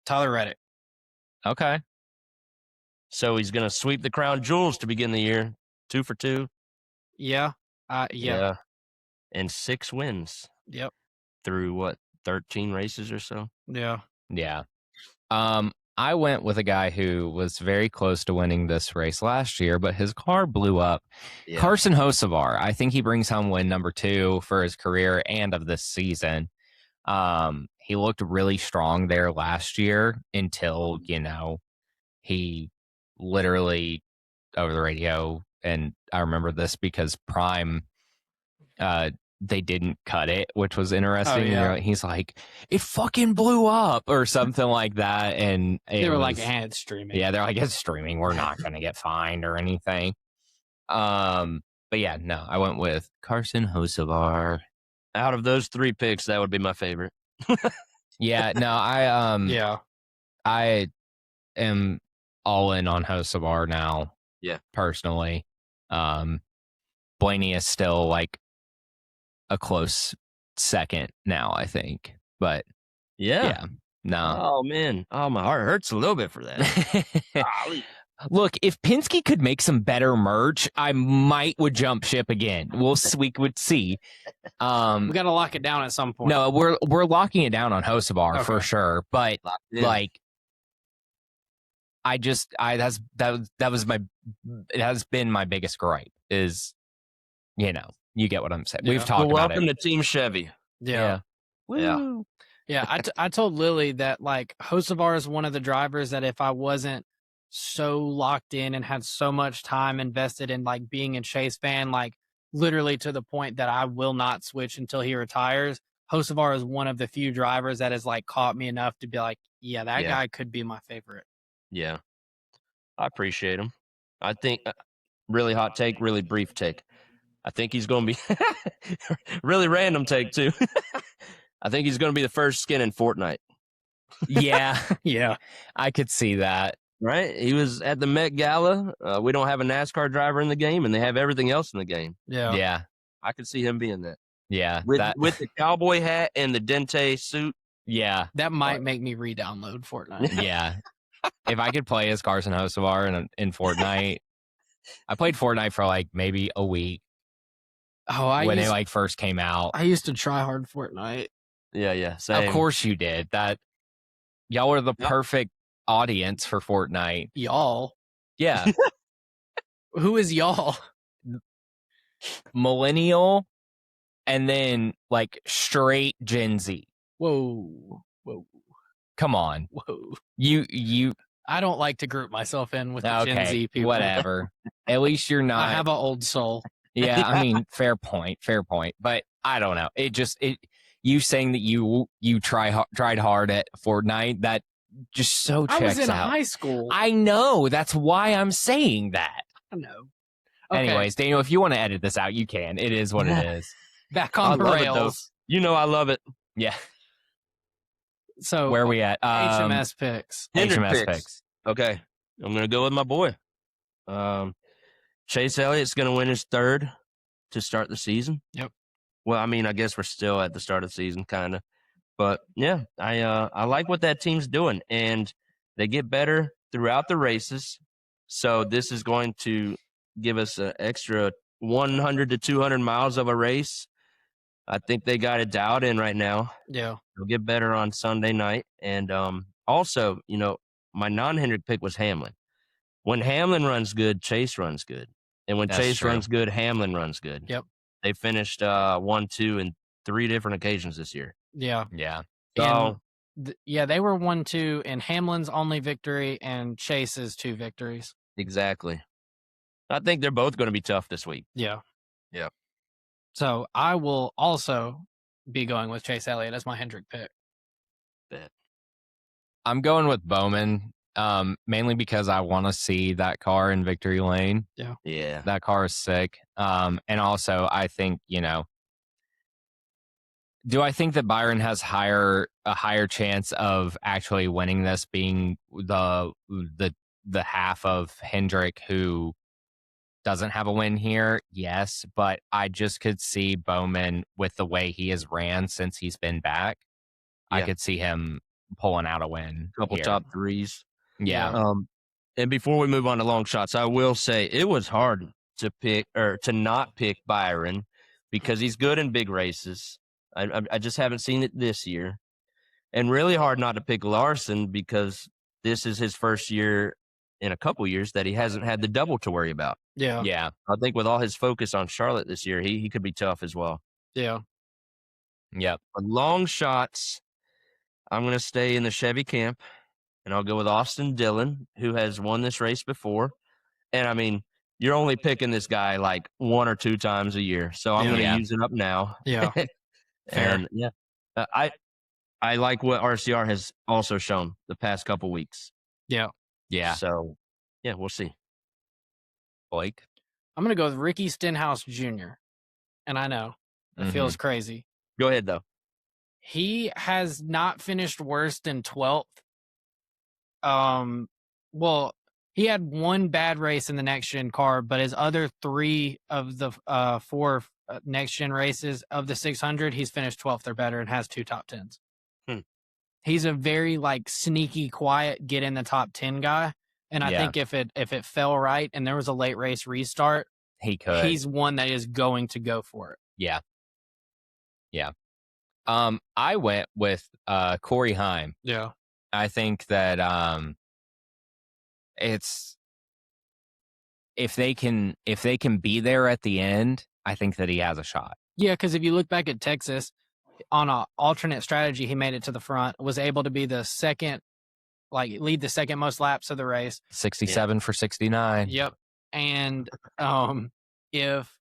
Tyler Reddick. Okay. So he's going to sweep the crown jewels to begin the year. 2 for 2. Yeah. Yeah. And 6 wins. Yep. Through 13 races or so? Yeah. Yeah. I went with a guy who was very close to winning this race last year, but his car blew up. Yeah. Carson Hocevar. I think he brings home win number 2 for his career and of this season. He looked really strong there last year until, he literally over the radio, and I remember this because Prime, they didn't cut it, which was interesting. Oh, yeah. He's like, it fucking blew up or something like that. And they were like, it's streaming. Yeah, they're like, it's streaming. We're not going to get fined or anything. But yeah, no, I went with Carson Hocevar. Out of those 3 picks, that would be my favorite. Yeah, no, I am all in on Hocevar now. Yeah. Personally. Blaney is still like a close second now, I think. But yeah. No. Oh man. Oh, my heart hurts a little bit for that. Look, if Penske could make some better merch, I would jump ship again. We would see. We got to lock it down at some point. No, we're locking it down on Hocevar for sure. But like, it has been my biggest gripe is, you get what I'm saying. We've talked about it. Welcome to Team Chevy. Yeah. Woo. Yeah. I told Lily that like Hocevar is one of the drivers that if I wasn't so locked in and had so much time invested in like being a Chase fan, like literally to the point that I will not switch until he retires, Hocevar is one of the few drivers that has like caught me enough to be like, yeah, that guy could be my favorite. Yeah. I appreciate him. I think really hot take, really brief take. I think he's going to be really random take too. I think he's going to be the first skin in Fortnite. Yeah. I could see that. Right? He was at the Met Gala. We don't have a NASCAR driver in the game, and they have everything else in the game. Yeah. I could see him being that. Yeah. With the cowboy hat and the dente suit. Yeah. That might make me re-download Fortnite. Yeah. If I could play as Carson Hocevar in Fortnite, I played Fortnite for like maybe a week. Oh, when it like first came out. I used to try hard Fortnite. Yeah, same. Of course you did. Y'all were the perfect audience for Fortnite. Y'all? Yeah. Who is y'all? Millennial, and then like straight Gen Z. Whoa. Come on. Whoa. You. I don't like to group myself in with the Gen Z people. Whatever. At least you're not. I have an old soul. Yeah, I mean, fair point. But I don't know. You saying that you tried hard at Fortnite, that just so checks out. I was in high school. I know. That's why I'm saying that. I know. Okay. Anyways, Daniel, if you want to edit this out, you can. It is what it is. Back on the rails. I love it. Yeah. So where are we at? HMS picks. HMS picks. Okay. I'm going to go with my boy. Chase Elliott's going to win his 3rd to start the season. Yep. Well, I mean, I guess we're still at the start of the season, kind of. But, yeah, I like what that team's doing. And they get better throughout the races. So this is going to give us an extra 100 to 200 miles of a race. I think they got it dialed in right now. Yeah. They'll get better on Sunday night. And also, my non-Hendrick pick was Hamlin. When Hamlin runs good, Chase runs good. And when Chase runs good, Hamlin runs good. Yep. They finished 1, 2, and 3 different occasions this year. Yeah. So, they were 1, 2, and Hamlin's only victory and Chase's 2 victories. Exactly. I think they're both going to be tough this week. Yeah. Yep. So I will also be going with Chase Elliott as my Hendrick pick. Bet. I'm going with Bowman, mainly because I want to see that car in victory lane. Yeah. That car is sick. And also, I think, do I think that Byron has a higher chance of actually winning this, being the half of Hendrick who doesn't have a win here, yes, but I just could see Bowman with the way he has ran since he's been back. Yeah. I could see him pulling out a win. Couple here. top threes. Yeah. And before we move on to long shots, I will say it was hard to pick or to not pick Byron because he's good in big races. I just haven't seen it this year. And really hard not to pick Larson because this is his first year in a couple years that he hasn't had the double to worry about. Yeah. Yeah. I think with all his focus on Charlotte this year, he could be tough as well. Yeah. Yep. For long shots, I'm going to stay in the Chevy camp, and I'll go with Austin Dillon, who has won this race before. And, I mean, you're only picking this guy like 1 or 2 times a year, so I'm going to use it up now. Yeah. And, I like what RCR has also shown the past couple weeks. Yeah. Yeah. So, yeah, we'll see. Blake? I'm going to go with Ricky Stenhouse Jr. And I know it feels crazy. Go ahead, though. He has not finished worse than 12th. Well, he had one bad race in the next gen car, but his other 3 of the 4 next gen races of the 600, he's finished 12th or better and has 2 top 10s. He's a very like sneaky, quiet, get in the top 10 guy. And I think if it fell right and there was a late race restart, he could. He's one that is going to go for it. Yeah. Yeah. I went with Corey Heim. Yeah. I think that it's if they can be there at the end, I think that he has a shot. Yeah, because if you look back at Texas, on an alternate strategy, he made it to the front, was able to be the second, like lead the second most laps of the race. 67 for 69. Yep. And if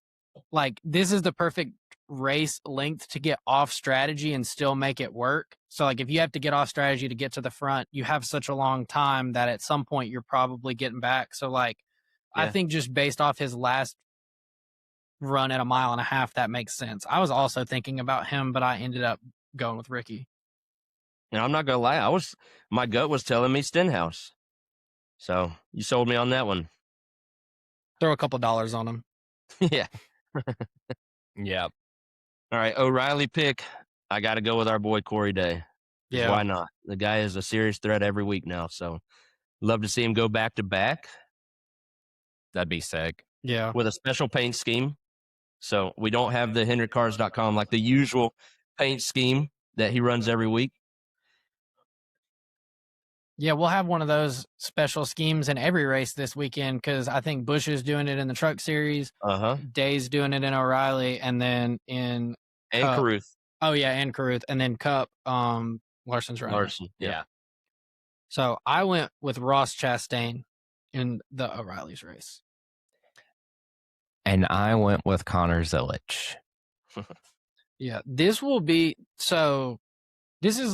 like this is the perfect race length to get off strategy and still make it work. So like if you have to get off strategy to get to the front, you have such a long time that at some point you're probably getting back. So like I think just based off his last run at a mile and a half, that makes sense. I was also thinking about him, but I ended up going with Ricky. And I'm not gonna lie, my gut was telling me Stenhouse. So you sold me on that one. Throw a couple dollars on him. Yeah. Yeah. All right, O'Reilly pick. I got to go with our boy Corey Day. Yeah. Why not? The guy is a serious threat every week now. So love to see him go back to back. That'd be sick. Yeah. With a special paint scheme. So we don't have the HendrickCars.com, like the usual paint scheme that he runs every week. Yeah, we'll have one of those special schemes in every race this weekend because I think Busch is doing it in the Truck Series. Day's doing it in O'Reilly, and then in Cup. Caruth. Oh yeah, and Caruth, and then Cup. Larson's running. Larson. Yeah. So I went with Ross Chastain in the O'Reilly's race. And I went with Connor Zilic. Yeah, this is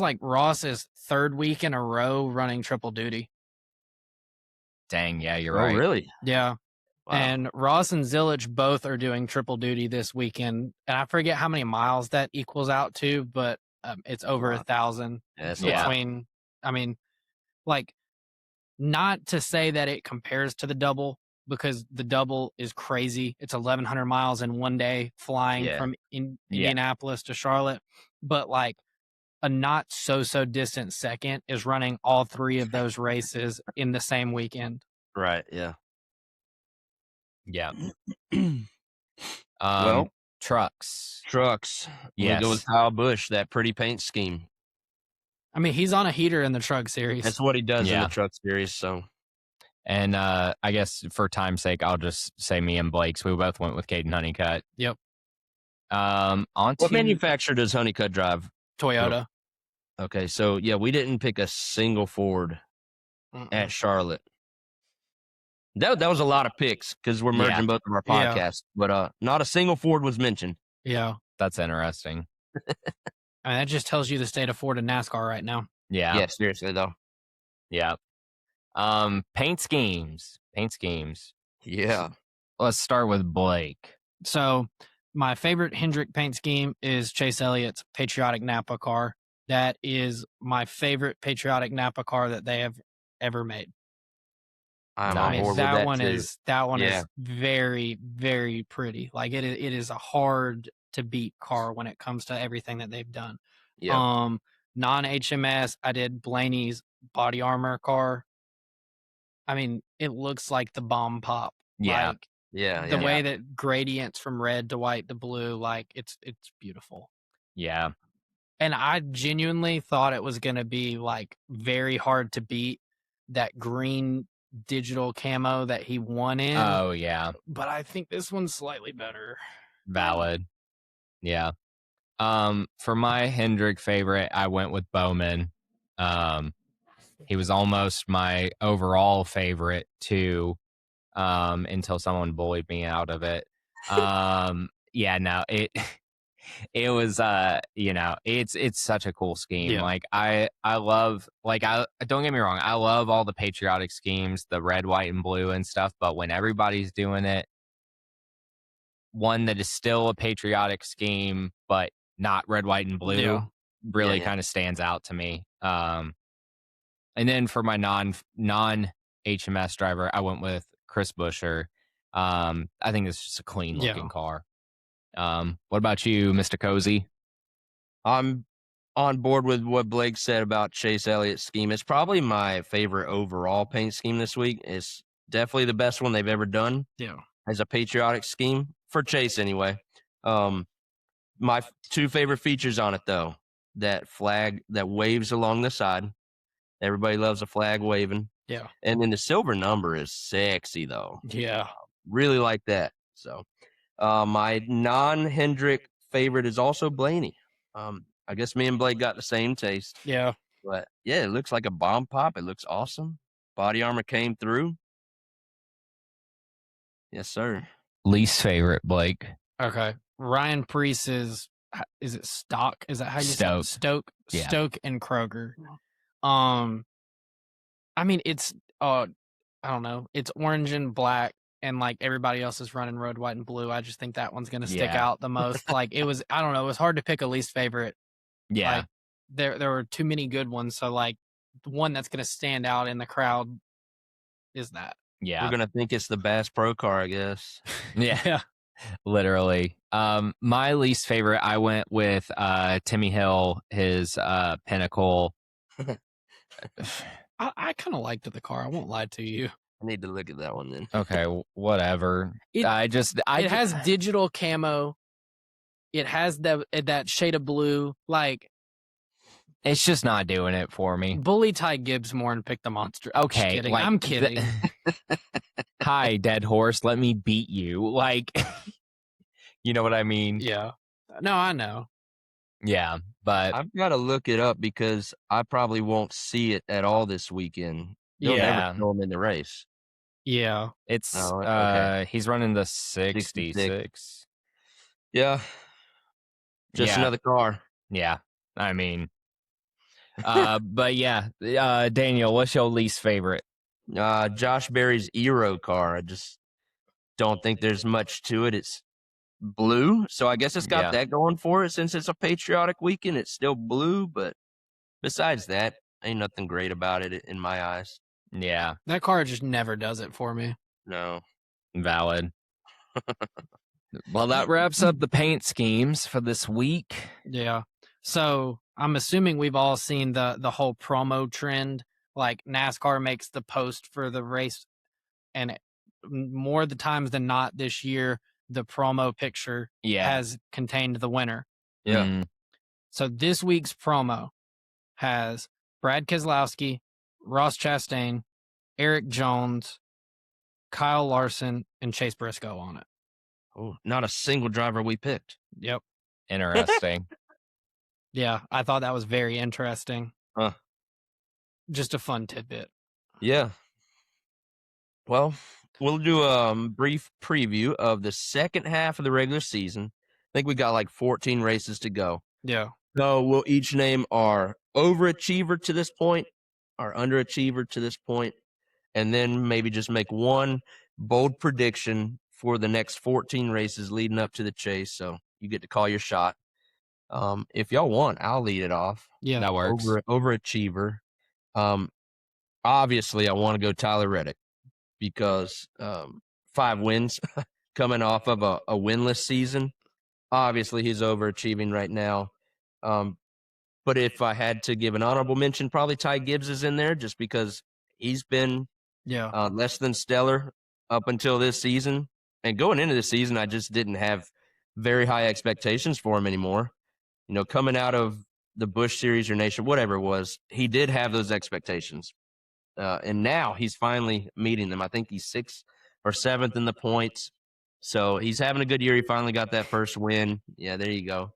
like Ross's 3rd week in a row running triple duty. Dang, yeah, you're right. Oh, really? Yeah. Wow. And Ross and Zilic both are doing triple duty this weekend. And I forget how many miles that equals out to, but it's over 1,000 between. I mean, like, not to say that it compares to the double, because the double is crazy. It's 1,100 miles in one day flying from Indianapolis to Charlotte. But like a not so distant second is running all 3 of those races in the same weekend. Right. Yeah. Yeah. Well, trucks. Yes. Go with Kyle Busch, that pretty paint scheme. I mean, he's on a heater in the Truck Series. That's what he does in the Truck Series. So. And I guess for time's sake, I'll just say me and Blake's. We both went with Caden Honeycutt. Yep. What manufacturer does Honeycutt drive? Toyota. Okay, so we didn't pick a single Ford at Charlotte. That was a lot of picks because we're merging both of our podcasts, but not a single Ford was mentioned. Yeah, that's interesting. I mean, that just tells you the state of Ford and NASCAR right now. Yeah. Yeah, seriously though. Yeah. Paint schemes. Yeah. Let's start with Blake. So my favorite Hendrick paint scheme is Chase Elliott's Patriotic Napa car. That is my favorite Patriotic Napa car that they have ever made. I'm on board with that that one too. is very, very pretty. Like it is a hard to beat car when it comes to everything that they've done. Yeah. Non-HMS, I did Blaney's body armor car. I mean, it looks like the bomb pop. Yeah. Like, Yeah. the way that gradients from red to white to blue, like it's beautiful. Yeah. And I genuinely thought it was gonna be like very hard to beat that green digital camo that he won in. Oh yeah. But I think this one's slightly better. Valid. Yeah. For my Hendrick favorite, I went with Bowman. He was almost my overall favorite too, until someone bullied me out of it. Yeah, no, it was it's such a cool scheme. Yeah. Like I love, like, I don't get me wrong, I love all the patriotic schemes, the red, white, and blue and stuff, but when everybody's doing it, one that is still a patriotic scheme but not red, white, and blue really kind of stands out to me. And then for my non HMS driver, I went with Chris Buescher. I think it's just a clean looking car. What about you, Mr. Cozy? I'm on board with what Blake said about Chase Elliott's scheme. It's probably my favorite overall paint scheme this week. It's definitely the best one they've ever done. Yeah. As a patriotic scheme for Chase anyway. My two favorite features on it though, that flag that waves along the side. Everybody loves a flag waving. Yeah. And then the silver number is sexy though. Yeah. Really like that. So my non-Hendrick favorite is also Blaney. I guess me and Blake got the same taste. Yeah. But yeah, it looks like a bomb pop. It looks awesome. Body armor came through. Yes, sir. Least favorite, Blake. Okay. Ryan Preece is it Stock? Is that how you say it? Stoke? Yeah. Stoke and Kroger. I mean, it's I don't know. It's orange and black, and like everybody else is running red, white, and blue. I just think that one's gonna stick out the most. Like it was, I don't know. It was hard to pick a least favorite. Yeah. Like, there were too many good ones. So like the one that's gonna stand out in the crowd is that. Yeah. We're gonna think it's the Bass Pro car, I guess. Yeah. Literally. My least favorite, I went with Timmy Hill, his Pinnacle. I kind of liked the car. I won't lie to you. I need to look at that one then. Okay, whatever. It has digital camo. It has that shade of blue. Like, it's just not doing it for me. Bully Ty Gibbs more and pick the monster. Okay, kidding. Like, I'm kidding. Hi, dead horse. Let me beat you. Like, you know what I mean? Yeah. No, I know. Yeah, but I've got to look it up because I probably won't see it at all this weekend. They'll never throw him in the race. Yeah. It's he's running the 66. Yeah. Just another car. Yeah. I mean, but yeah, Daniel, what's your least favorite? Josh Berry's Eero car. I just don't think there's much to it. It's blue, so I guess it's got that going for it. Since it's a patriotic weekend, it's still blue, but besides that, ain't nothing great about it in my eyes. Yeah. That car just never does it for me. No. Valid. Well, that wraps up the paint schemes for this week. Yeah. So I'm assuming we've all seen the whole promo trend. Like NASCAR makes the post for the race, and more the times than not this year, the promo picture has contained the winner. Yeah. Mm. So this week's promo has Brad Keselowski, Ross Chastain, Eric Jones, Kyle Larson, and Chase Briscoe on it. Oh, not a single driver we picked. Yep. Interesting. Yeah, I thought that was very interesting. Huh. Just a fun tidbit. Yeah. Well, we'll do a brief preview of the second half of the regular season. I think we got like 14 races to go. Yeah. So we'll each name our overachiever to this point, our underachiever to this point, and then maybe just make one bold prediction for the next 14 races leading up to the chase. So you get to call your shot. If y'all want, I'll lead it off. Yeah, that works. Overachiever. Obviously, I want to go Tyler Reddick. because 5 wins coming off of a winless season. Obviously, he's overachieving right now. But if I had to give an honorable mention, probably Ty Gibbs is in there just because he's been less than stellar up until this season. And going into this season, I just didn't have very high expectations for him anymore. You know, coming out of the Busch Series or Nation, whatever it was, he did have those expectations. And now he's finally meeting them. I think he's 6th or 7th in the points. So he's having a good year. He finally got that first win. Yeah, there you go.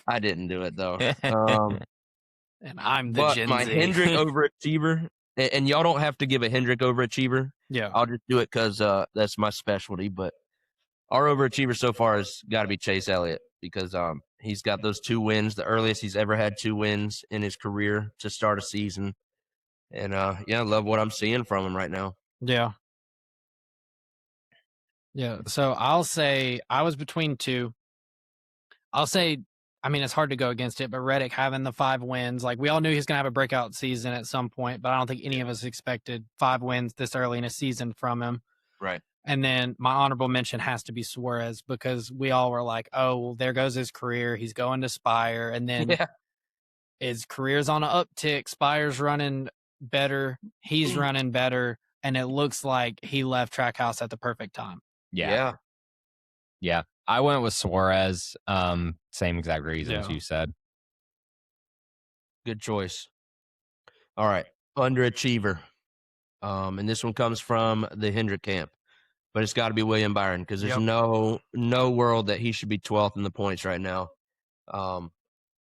I didn't do it, though. And I'm the Gen my Z. Hendrick overachiever, and y'all don't have to give a Hendrick overachiever. Yeah. I'll just do it because that's my specialty. But our overachiever so far has got to be Chase Elliott because he's got those 2 wins, the earliest he's ever had 2 wins in his career to start a season. And, I love what I'm seeing from him right now. Yeah. Yeah. So I'll say I was between 2. I'll say, I mean, it's hard to go against it, but Reddick having the 5 wins, like we all knew he's going to have a breakout season at some point, but I don't think any of us expected 5 wins this early in a season from him. Right. And then my honorable mention has to be Suarez because we all were like, oh, well, there goes his career. He's going to Spire. And then his career's on an uptick. Spire's running better. He's running better. And it looks like he left Trackhouse at the perfect time. Yeah. I went with Suarez. Same exact reasons you said. Good choice. All right. Underachiever. And this one comes from the Hendrick camp. But it's got to be William Byron because there's no world that he should be 12th in the points right now.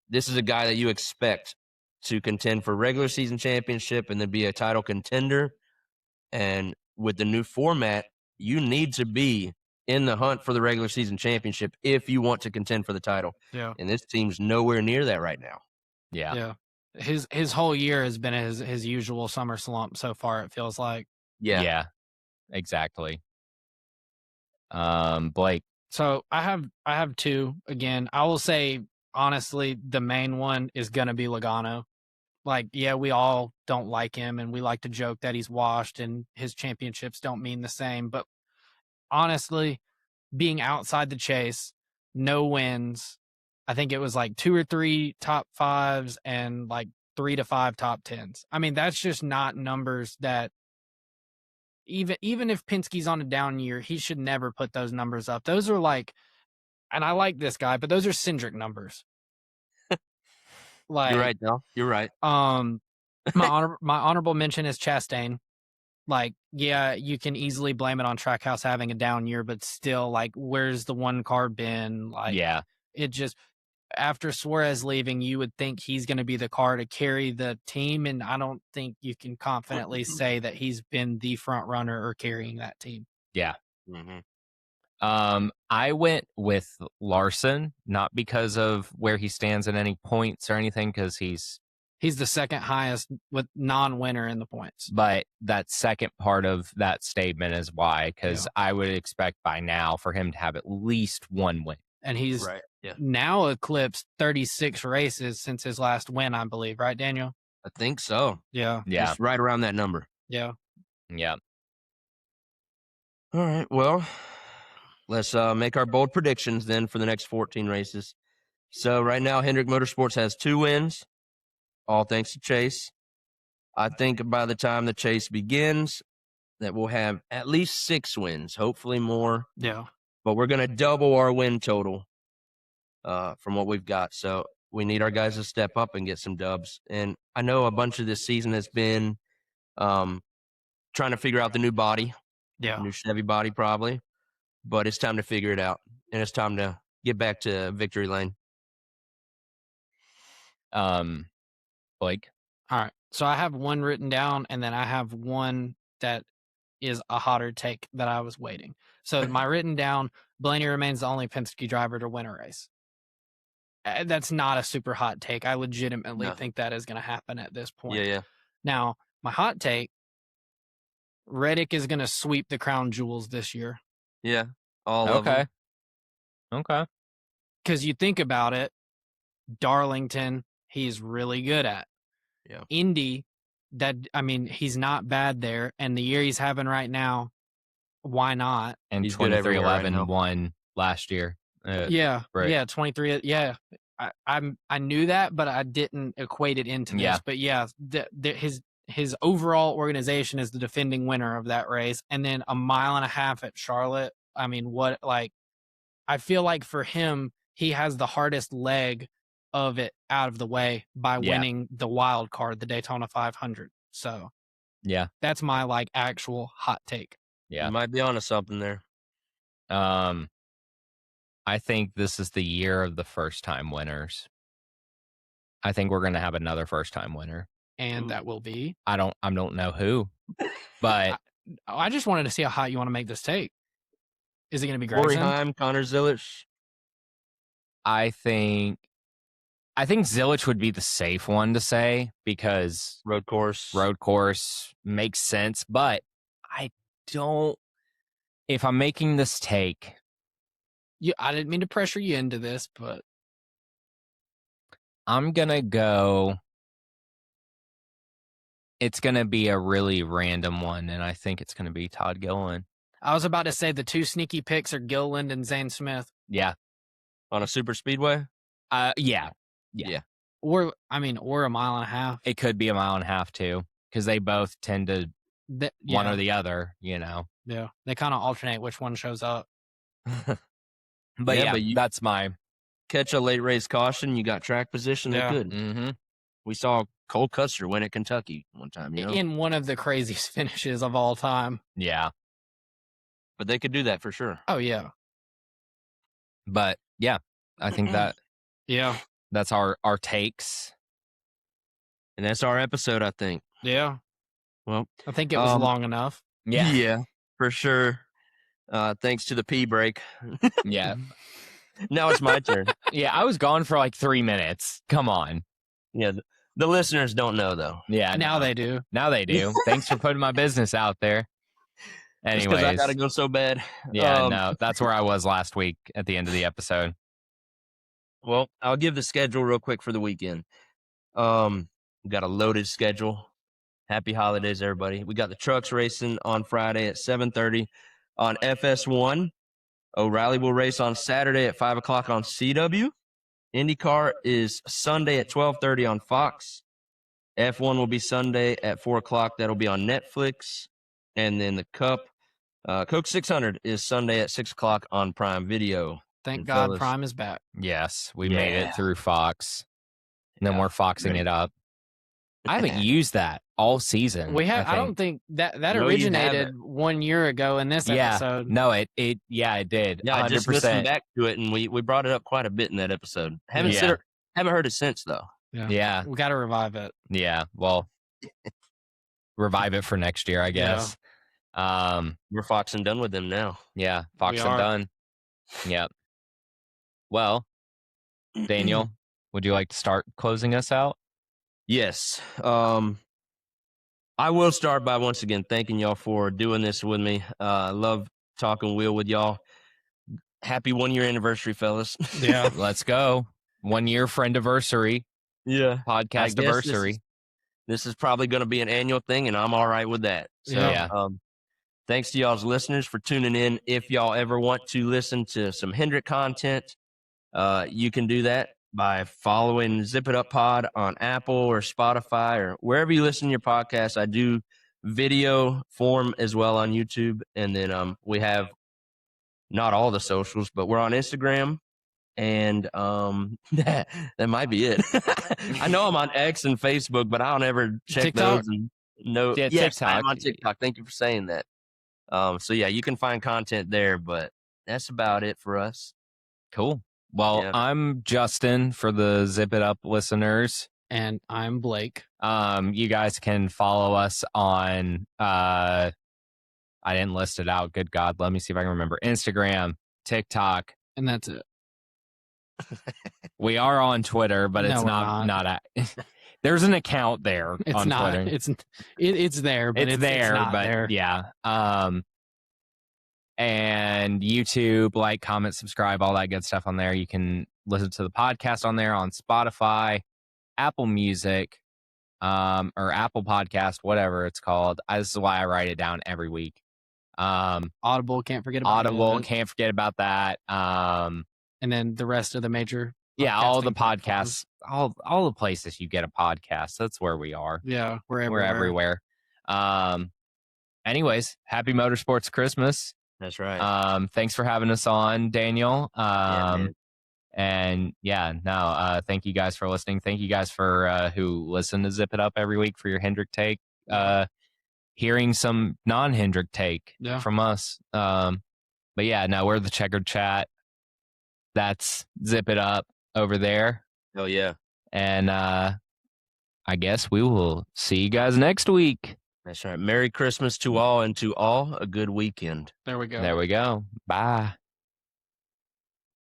This is a guy that you expect to contend for regular season championship and then be a title contender. And with the new format, you need to be in the hunt for the regular season championship if you want to contend for the title. Yeah. And this team's nowhere near that right now. Yeah. His whole year has been his usual summer slump so far, it feels like. Yeah. Exactly. Blake. So I have 2 again. I will say honestly, the main one is gonna be Logano. Like, yeah, we all don't like him and we like to joke that he's washed and his championships don't mean the same. But honestly, being outside the chase, no wins. I think it was like 2 or 3 top 5s and like 3 to 5 top 10s. I mean, that's just not numbers that even if Penske's on a down year, he should never put those numbers up. Those are like, and I like this guy, but those are Cindric numbers. Like, you're right, Del. You're right. My honorable mention is Chastain. Like, yeah, you can easily blame it on Trackhouse having a down year, but still, like, where's the one car been? Like, it just, after Suarez leaving, you would think he's going to be the car to carry the team, and I don't think you can confidently say that he's been the front runner or carrying that team. Yeah. I went with Larson, not because of where he stands in any points or anything, because he's the second highest with non-winner in the points. But that second part of that statement is why, because I would expect by now for him to have at least 1 win. And he's now eclipsed 36 races since his last win, I believe. Right, Daniel? I think so. Yeah. Just right around that number. Yeah. All right. Well, let's make our bold predictions then for the next 14 races. So right now, Hendrick Motorsports has 2 wins, all thanks to Chase. I think by the time the chase begins, that we'll have at least 6 wins, hopefully more. Yeah. But we're going to double our win total from what we've got. So we need our guys to step up and get some dubs. And I know a bunch of this season has been trying to figure out the new body. Yeah. New Chevy body probably. But it's time to figure it out. And it's time to get back to victory lane. Blake? All right. So I have 1 written down, and then I have 1 that is a hotter take that I was waiting. So my written down, Blaney remains the only Penske driver to win a race. That's not a super hot take. I legitimately think that is going to happen at this point. Yeah. Now, my hot take, Reddick is going to sweep the crown jewels this year. Yeah. All of them. Okay. Because you think about it, Darlington, he's really good at. Yeah. Indy, he's not bad there. And the year he's having right now, why not? And He's good 23-11 right won last year. Yeah, right. yeah, 23. Yeah, I knew that, but I didn't equate it into this. Yeah. But yeah, his overall organization is the defending winner of that race, and then a mile and a half at Charlotte. I mean, I feel like for him, he has the hardest leg of it out of the way by winning the wild card, the Daytona 500. So yeah, that's my like actual hot take. Yeah, You might be onto something there. I think this is the year of the first time winners. I think we're going to have another first time winner. And that will be? I don't know who, but I just wanted to see how hot you want to make this take. Is it going to be Corey Grayson? Heim, Connor Zilisch. I think Zilisch would be the safe one to say because road course makes sense, but I don't. If I'm making this take, I didn't mean to pressure you into this, but I'm gonna go. It's gonna be a really random one, and I think it's gonna be Todd Gilliland. I was about to say the two sneaky picks are Gilliland and Zane Smith. Yeah, on a super speedway. Yeah. Or a mile and a half. It could be a mile and a half too, because they both tend to one or the other. You know. Yeah, they kind of alternate which one shows up. But that's my catch a late race caution. You got track position. They could. Mm-hmm. We saw Cole Custer win at Kentucky one time. In one of the craziest finishes of all time. Yeah, but they could do that for sure. Oh yeah. But yeah, I think that. Yeah. That's our takes. And that's our episode, I think. Yeah. Well, I think it was long enough. Yeah. Yeah, for sure. Thanks to the pee break. Yeah. Now it's my turn. Yeah, I was gone for like 3 minutes. Come on. Yeah, the listeners don't know, though. Yeah. Now they do. Now they do. Thanks for putting my business out there. Anyways. I got to go so bad. Yeah, no, that's where I was last week at the end of the episode. Well, I'll give the schedule real quick for the weekend. We got a loaded schedule. Happy holidays, everybody. We got the trucks racing on Friday at 7:30 on FS1. O'Reilly will race on Saturday at 5 o'clock on CW. IndyCar is Sunday at 12:30 on Fox. F1 will be Sunday at 4 o'clock. That'll be on Netflix. And then the Cup, Coke 600 is Sunday at 6 o'clock on Prime Video. Thank God Prime is back. Yes, we made it through Fox. And then we're foxing it up. I haven't used that all season. We have. I don't think that originated 1 year ago in this episode. No, it did. Yeah, 100%. I just listened back to it, and we brought it up quite a bit in that episode. Haven't heard it since, though. Yeah. We got to revive it. Yeah, well, revive it for next year, I guess. We're foxing done with them now. Yeah, foxing done. Yeah. Well, Daniel, would you like to start closing us out? Yes. I will start by once again thanking y'all for doing this with me. I love talking wheel with y'all. Happy 1 year anniversary, fellas. Yeah. Let's go. 1 year friend-iversary. Yeah. Podcast anniversary. This is probably going to be an annual thing, and I'm all right with that. So, thanks to y'all's listeners for tuning in. If y'all ever want to listen to some Hendrick content, you can do that by following Zip It Up Pod on Apple or Spotify or wherever you listen to your podcast. I do video form as well on YouTube. And then we have not all the socials, but we're on Instagram. And that might be it. I know I'm on X and Facebook, but I don't ever check TikTok? those. And yes, I'm on TikTok. Thank you for saying that. So yeah, you can find content there, but that's about it for us. Cool. Well, I'm Justin for the Zip It Up listeners. And I'm Blake. You guys can follow us on, I didn't list it out. Good God. Let me see if I can remember. Instagram, TikTok. And that's it. We are on Twitter, but it's not there's an account there on Twitter. It's there, but it's not there. Yeah. And YouTube, like, comment, subscribe, all that good stuff on there. You can listen to the podcast on there on Spotify, Apple Music, or Apple Podcast, whatever it's called. This is why I write it down every week. Audible, can't forget about Audible, can't forget about that. And then the rest of the major, all the podcasts, all the places you get a podcast. That's where we are. Yeah, we're everywhere. Anyways, happy Motorsports Christmas. That's right. Thanks for having us on, Daniel. And thank you guys for listening. Thank you guys for who listen to Zip It Up every week for your Hendrick take. Hearing some non-Hendrick take from us. But we're the Checkered Chat. That's Zip It Up over there. Oh yeah. And I guess we will see you guys next week. That's right. Merry Christmas to all, and to all a good weekend. There we go. There we go. Bye.